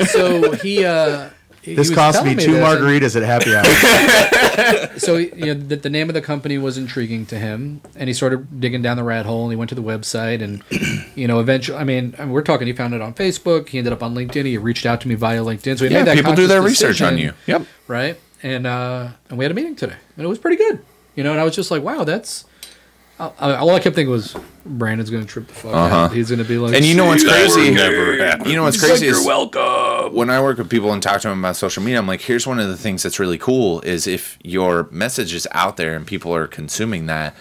So he This was cost me telling 2 this, and- margaritas at happy hour. So the name of the company was intriguing to him, and he started digging down the rat hole, and he went to the website, and eventually, I mean, we're talking, he found it on Facebook, he ended up on LinkedIn, he reached out to me via LinkedIn, so he made that people do conscious their research on decision, you. Yep. right? And we had a meeting today, and it was pretty good, and I was just like, wow, that's. all I kept thinking was Brandon's going to trip the fuck out. He's going to be like, and you know what's crazy? Never happened. You know what's He's crazy like, is you're welcome. when I work with people and talk to them about social media, I'm like, here's one of the things that's really cool is if your message is out there and people are consuming that,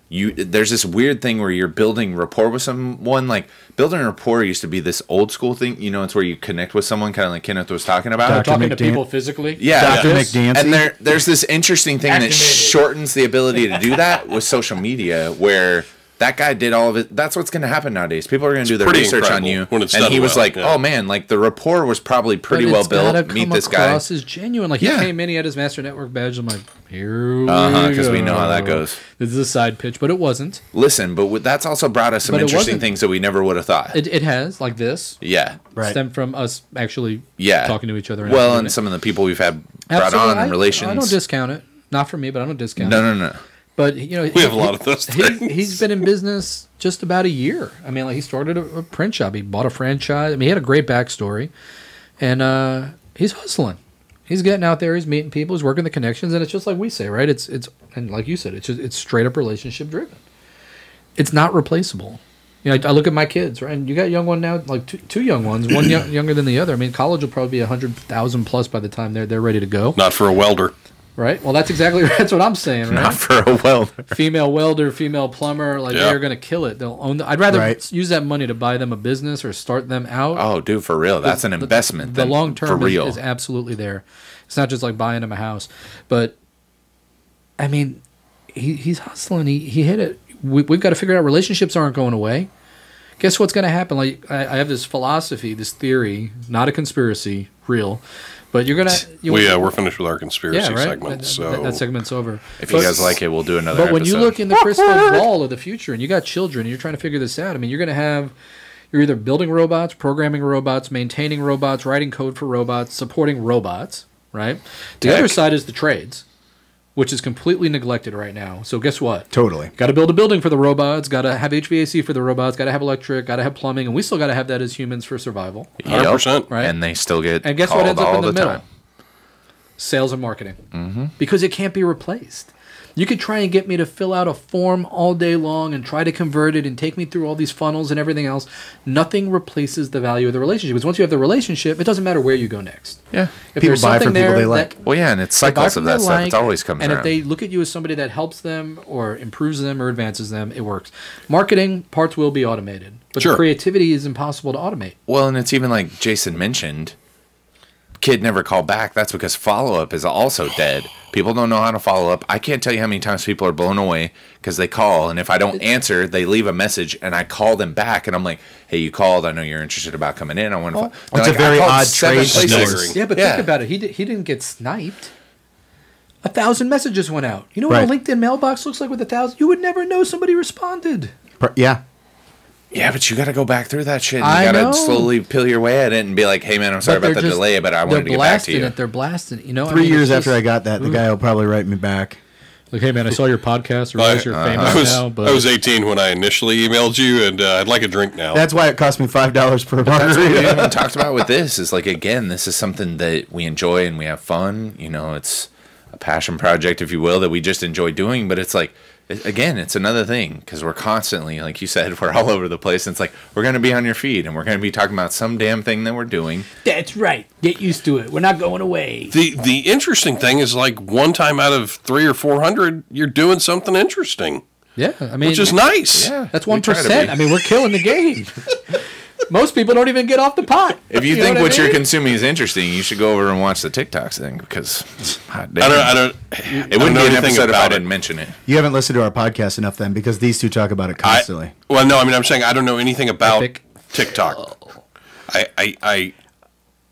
there's this weird thing where you're building rapport with someone. Like building rapport used to be this old school thing. You know, it's where you connect with someone, kind of like Kenneth was talking about. Dr. Talking to McDan- people physically. Yeah, Dr. McDancy. and there's this interesting thing that shortens the ability to do that with social media, where that guy did all of it. That's what's going to happen nowadays. People are going to do their research on you, when it's and done he was well, like, yeah. "Oh man, like the rapport was probably pretty well built. Meet this guy." Across as genuine. Like he came in, he had his Master Network badge. I'm like, here we Because we go. know how that goes. This is a side pitch, but it wasn't. Listen, but that's also brought us some But it interesting wasn't. things that we never would have thought. It has like this. Yeah, Right. Stemmed from us actually yeah, talking to each other. Well, doing and it. some of the people we've had brought Absolutely. on in relations. I don't discount it. Not for me, but I don't discount it. No. But you know, We have a lot of those things. He's been in business just about a year. I mean, like he started a print shop. He bought a franchise. I mean, he had a great backstory, and he's hustling. He's getting out there. He's meeting people. He's working the connections, and it's just like we say, right? It's and like you said, it's straight up relationship driven. It's not replaceable. You know, I look at my kids, right? And you got a young one now, like two young ones, one younger than the other. I mean, college will probably be 100,000 plus by the time they're ready to go. Not for a welder. Right. Well, that's what I'm saying. Right. Not for a welder. Female welder, female plumber, like Yeah. they're going to kill it. They'll own. I'd rather Right. use that money to buy them a business or start them out. Oh, dude, for real. That's an investment. The then, long for term real. is absolutely there. It's not just like buying them a house, but I mean, he's hustling. He hit it. We've got to figure out relationships aren't going away. Guess what's going to happen? Like I have this philosophy, this theory, not a conspiracy, real. But you're gonna. We're finished with our conspiracy yeah, right. segment. So That segment's over. If you guys like it, we'll do another But when you episode. look in the crystal ball of the future and you got children and you're trying to figure this out, I mean, you're either building robots, programming robots, maintaining robots, writing code for robots, supporting robots, right? The Tech. other side is the trades, which is completely neglected right now. So guess what? Totally. Got to build a building for the robots, got to have HVAC for the robots, got to have electric, got to have plumbing, and we still got to have that as humans for survival. 100%. Right. And they still get And guess what called ends up all in the middle? time. Sales and marketing. Because it can't be replaced. You could try and get me to fill out a form all day long and try to convert it and take me through all these funnels and everything else. Nothing replaces the value of the relationship. Because once you have the relationship, it doesn't matter where you go next. Yeah. If People there's buy something from people there they like. that Well, yeah, and it's they buy cycles from of that they stuff. like, It always comes and around. if they look at you as somebody that helps them or improves them or advances them, it works. Marketing parts will be automated. But Sure. the creativity is impossible to automate. Well, and it's even like Jason mentioned, kid never called back. That's because follow-up is also dead. People don't know how to follow up. I can't tell you how many times people are blown away because they call, and if I don't answer, they leave a message, and I call them back, and I'm like, hey, you called. I know you're interested about coming in. I want to. It's a very odd trade staggering. Yeah, but think about it. He didn't get sniped. 1,000 messages went out. You know what Right. a LinkedIn mailbox looks like with 1,000? You would never know somebody responded. Yeah. Yeah, but you got to go back through that shit. And I you got know. to slowly peel your way at it and be like, hey, man, I'm sorry But about the they're just- delay, but I wanted to get back to you. They're blasting it. You know, 3 years it's after just- I got that, the guy will probably write me back. Like, hey, man, I saw your podcast. I realize you're famous now. But I was 18 when I initially emailed you, and I'd like a drink now. That's why it cost me $5 per That's what we margarita. haven't talked about with this is like, again, this is something that we enjoy and we have fun. You know, it's a passion project, if you will, that we just enjoy doing. But it's like, again, it's another thing because we're constantly, like you said, we're all over the place. And it's like, we're going to be on your feed and we're going to be talking about some damn thing that we're doing. that's right. Get used to it. We're not going away. The interesting thing is, like, one time out of 300 or 400, you're doing something interesting, Yeah, I mean, which is nice. Yeah. that's we try to 1%. be. I mean, we're killing the game. Most people don't even get off the pot. If you know think I what you're mean? consuming is interesting, you should go over and watch the TikToks thing because hot damn, I don't. it wouldn't know be an anything episode if I about didn't it. mention it. You haven't listened to our podcast enough then because these two talk about it constantly. Well, no, I mean, I'm saying I don't know anything about Epic. TikTok.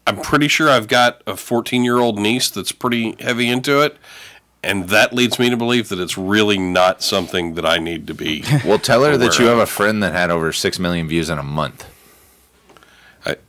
I'm pretty sure I've got a 14-year-old niece that's pretty heavy into it, and that leads me to believe that it's really not something that I need to be. Well, tell her that you aware have of. a friend that had over 6 million views in a month.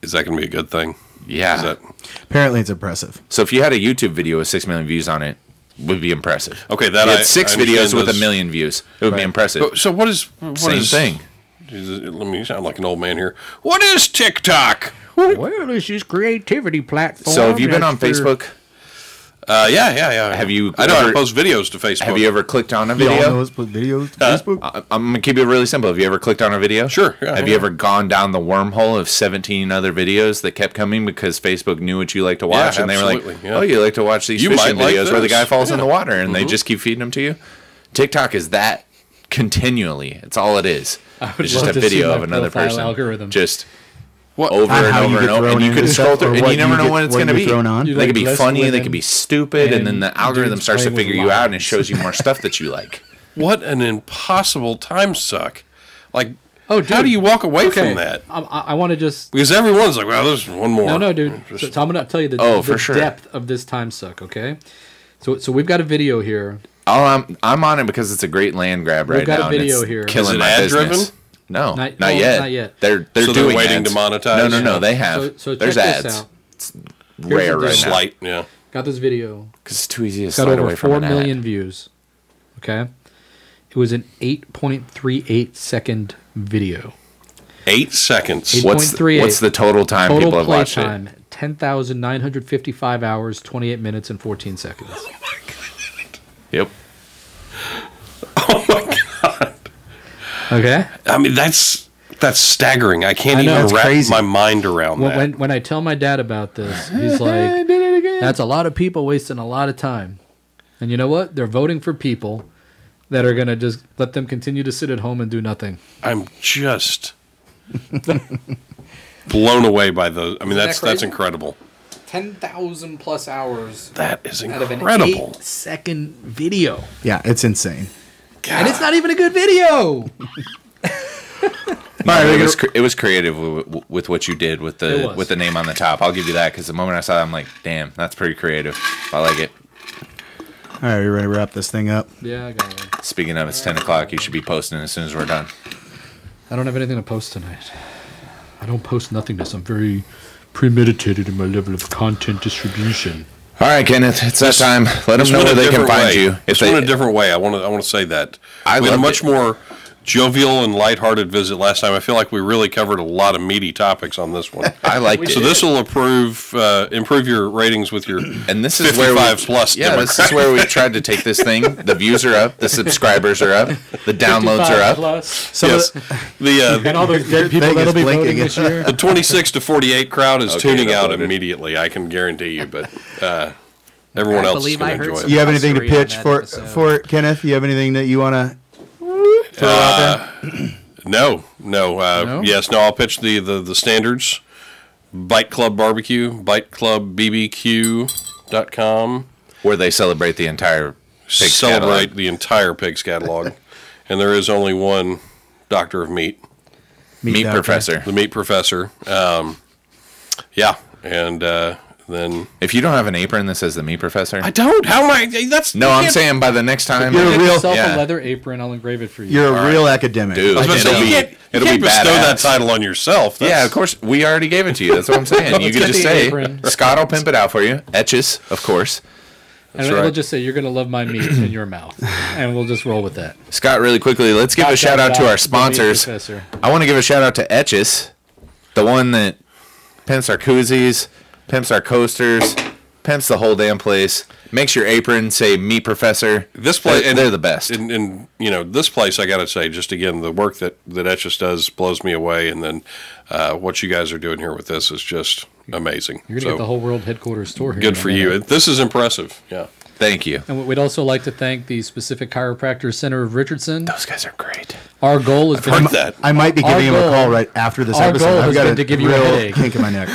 Is that going to be a good thing? Yeah. Is that, Apparently it's impressive. So if you had a YouTube video with 6 million views on it, it would be impressive. okay, If that you I had six I understand videos with those. 1 million views, it would be Right. impressive. So what is Same thing. Jesus, let me sound like an old man here. What is TikTok? Well, it's this creativity platform. So have you been on that's for- Facebook? Yeah. Have you I know how ever- to post videos to Facebook. Have you ever clicked on a Y'all video? know us put videos to Facebook. I'm gonna keep it really simple. Have you ever clicked on a video? Sure, yeah, Have you ever gone down the wormhole of 17 other videos that kept coming because Facebook knew what you like to watch, and they were like, absolutely, yeah. "Oh, you like to watch these You fishing might like videos where the this." guy falls in the Yeah. water," and they just keep feeding them to you. TikTok is that continually. It's all it is. I would It's just love a to see video my of another profile person. algorithm. Just What? over and How you over get and over, thrown and you into can scroll stuff, or through, and what you never you know get- when it's what going to you be. get thrown on. You They could like be less funny, they women could be stupid, and then the and algorithm dudes starts to playing with figure you out, and it lions. shows you more stuff that you like. What an impossible time suck. Like, Oh, how dude. do you walk away Okay, from that? I want to just. Because everyone's like, well, there's one more. No, dude. So I'm going to tell you the, Oh, the for sure. depth of this time suck, okay? So we've got a video here. I'm on it because it's a great land grab right got a now. and video it's here. Killing Is it my ad-driven? business. No, Not- not oh, yet. not yet. They're So they're doing waiting ads. to monetize? No. They have. So There's check ads. this out. It's the rare deal. right now Slight, yeah. Got this video. because it's too easy to It's got slide over away from 4 an ad. million views. Okay? It was an 8.38 second video. 8 seconds. Eight- What's 8.38. what's the total time Total people have play watched time 10,955 hours, 28 minutes, and 14 seconds. it? Yep. Oh my god. Okay? I mean, that's staggering. I can't I know, even it's wrap crazy. my mind around that. When I tell my dad about this, he's like, that's a lot of people wasting a lot of time. And you know what? They're voting for people that are going to just let them continue to sit at home and do nothing. I'm just blown away by those. I mean, that that's crazy? incredible. 10,000 plus hours That is out of an incredible. 8-second video. Yeah, it's insane. And it's not even a good video. No, it was creative with what you did with It was. the name on the top. I'll give you that because the moment I saw it, I'm like, damn, that's pretty creative. I like it. All right, we ready to wrap this thing up? Yeah, I got it. Speaking of, it's 10 o'clock. You should be posting as soon as we're done. I don't have anything to post tonight. I don't post nothingness. I'm very premeditated in my level of content distribution. All right, Kenneth, it's that time. Let them know where they can find you. It's they, went a different way. I want to say that. I we had a loved much it. more jovial and lighthearted visit last time. I feel like we really covered a lot of meaty topics on this one. I liked it. So this will improve your ratings with your And this is where 55 plus. Yeah, this is where we tried to take this thing. The views are up, the subscribers are up, the downloads are up. Plus. Some Yes. of And all those dead people Vegas that'll be blinking. voting this year. The 26 to 48 crowd is Okay, tuning that's out what it is. immediately. I can guarantee you, but everyone else is going to enjoy it. you have anything to Sorcery on pitch that for episode. Kenneth? You have anything that you want to throw out there? No. No? Yes, no. I'll pitch the standards. Bite Club Barbecue, BiteClubBBQ.com. Where they celebrate the entire pig Celebrate catalog. the entire pig's catalog, and there is only one Doctor of Meat, Meat Doctor. Professor. the Meat Professor. Yeah, and then If you don't have an apron that says the Meat Professor, I don't. How am I? That's no, you I'm can't- saying by the next time, You're a Get real- yourself yeah. a leather apron. I'll engrave it for you. You're a real academic. dude. I was about to say, it'll you be, can't, you it'll can't be bestow badass. that title on yourself. Yeah, That's- of course. We already gave it to you. That's what I'm saying. You Let's could get just the say, apron. Scott will pimp it out for you. Etches, of course. and right. we'll just say, you're going to love my meat in your mouth. And we'll just roll with that. Scott, really quickly, let's give a shout out to our The Meat sponsors. Professor. I want to give a shout out to Etches, the one that pimps our koozies, pimps our coasters, pimps the whole damn place, makes your apron say Meat Professor. This place, They're the best. And this place, I got to say, just again, the work that Etchus does blows me away, and then what you guys are doing here with this is just amazing. You're going to get the whole world headquarters store here. Good in a for minute. you. This is impressive. Yeah. Thank you. And we'd also like to thank the Specific Chiropractor Center of Richardson. Those guys are great. Our goal is Heard that. I might be giving him Our a call goal- right after this our episode. goal I've has got been to give you a real headache. kink in my neck.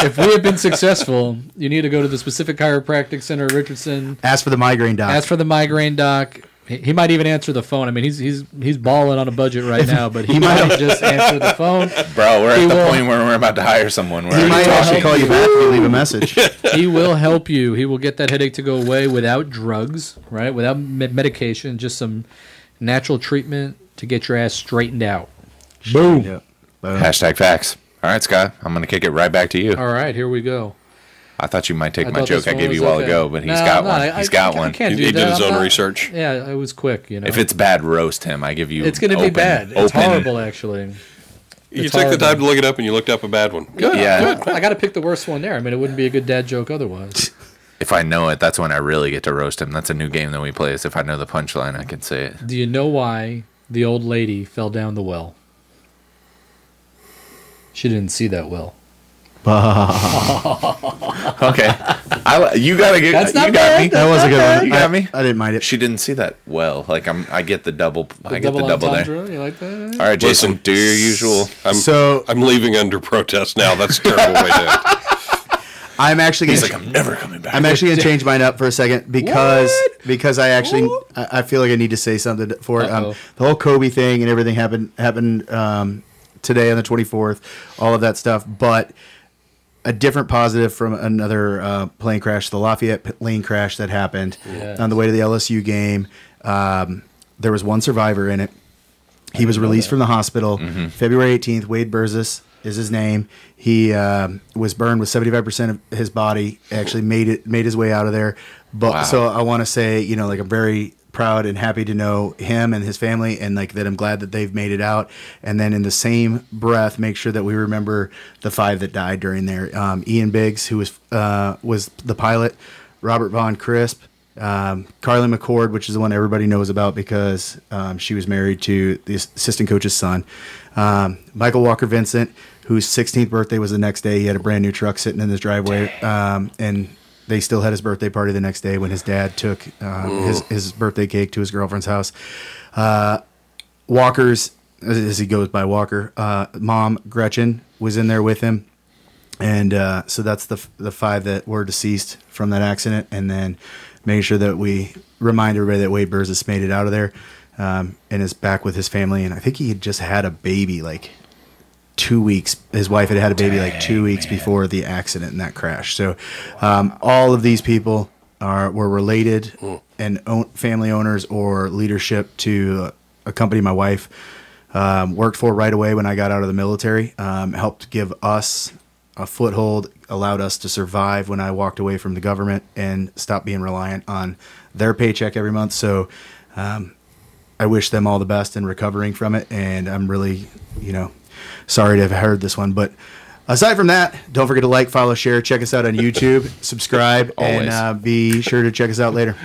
if we have been successful, you need to go to the Specific Chiropractic Center of Richardson. Ask for the migraine doc. Ask for the migraine doc. He might even answer the phone. I mean, he's balling on a budget right now, but he might just answer the phone. Bro, we're He at the will- point where we're about to hire someone. We're he might already actually talking. call you back if you leave a message. He will help you. He will get that headache to go away without drugs, right? Without medication, just some natural treatment to get your ass straightened out. Boom. Yep. Boom. Hashtag facts. All right, Scott, I'm going to kick it right back to you. All right, here we go. I thought you might take my thought joke this I one gave was you a while okay. ago, but he's No, got no, one. He's got I one. can't do He that. did his I'm own not- research. Yeah, it was quick, you know. If it's bad, roast him. I give you. It's going to be open- bad. It's open- horrible, actually. You It's took the horrible. time to look it up, and you looked up a bad one. Good. Yeah. I got to pick the worst one there. I mean, it wouldn't be a good dad joke otherwise. if I know it, that's when I really get to roast him. That's a new game that we play. Is if I know the punchline, I can say it. Do you know why the old lady fell down the well? She didn't see that well. Okay, you gotta get. That's not you got bad. me. That was a good one. You got me. I didn't mind it. She didn't see that well. Like I get the double. I get the Double double there. entendre, you like that? All right, Jason, Listen, do your usual. I'm leaving under protest now. That's a terrible way to end. I'm actually He's gonna like, I'm never coming back. I'm actually gonna change mine up for a second because I actually I feel like I need to say something for it. The whole Kobe thing and everything happened today on the 24th, all of that stuff, but a different positive from another plane crash, the Lafayette plane crash that happened on the way to the LSU game. There was one survivor in it. He was released from the hospital February 18th. Wade Burzis is his name. He was burned with 75% of his body. Actually made his way out of there. But so I want to say, like I'm very proud and happy to know him and his family, and like that I'm glad that they've made it out. And then in the same breath, make sure that we remember the 5 that died during there. Ian Biggs, who was the pilot, Robert Von Crisp, Carly McCord, which is the one everybody knows about because she was married to the assistant coach's son, Michael Walker Vincent, whose 16th birthday was the next day. He had a brand new truck sitting in his driveway, and they still had his birthday party the next day when his dad took his birthday cake to his girlfriend's house. Walker's, as he goes by Walker, mom, Gretchen, was in there with him. And so that's the 5 that were deceased from that accident. And then making sure that we remind everybody that Wade Burzis made it out of there and is back with his family. And I think he had just had a baby like 2 weeks. His wife had a baby like 2 weeks before the accident and that crash. So all of these people were related and family owners or leadership to a company my wife worked for right away when I got out of the military. Helped give us a foothold, allowed us to survive when I walked away from the government and stopped being reliant on their paycheck every month. So I wish them all the best in recovering from it. And I'm really, sorry to have heard this one. But aside from that, don't forget to like, follow, share, check us out on YouTube, subscribe, and be sure to check us out later.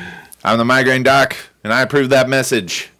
I'm the Migraine Doc, and I approve that message.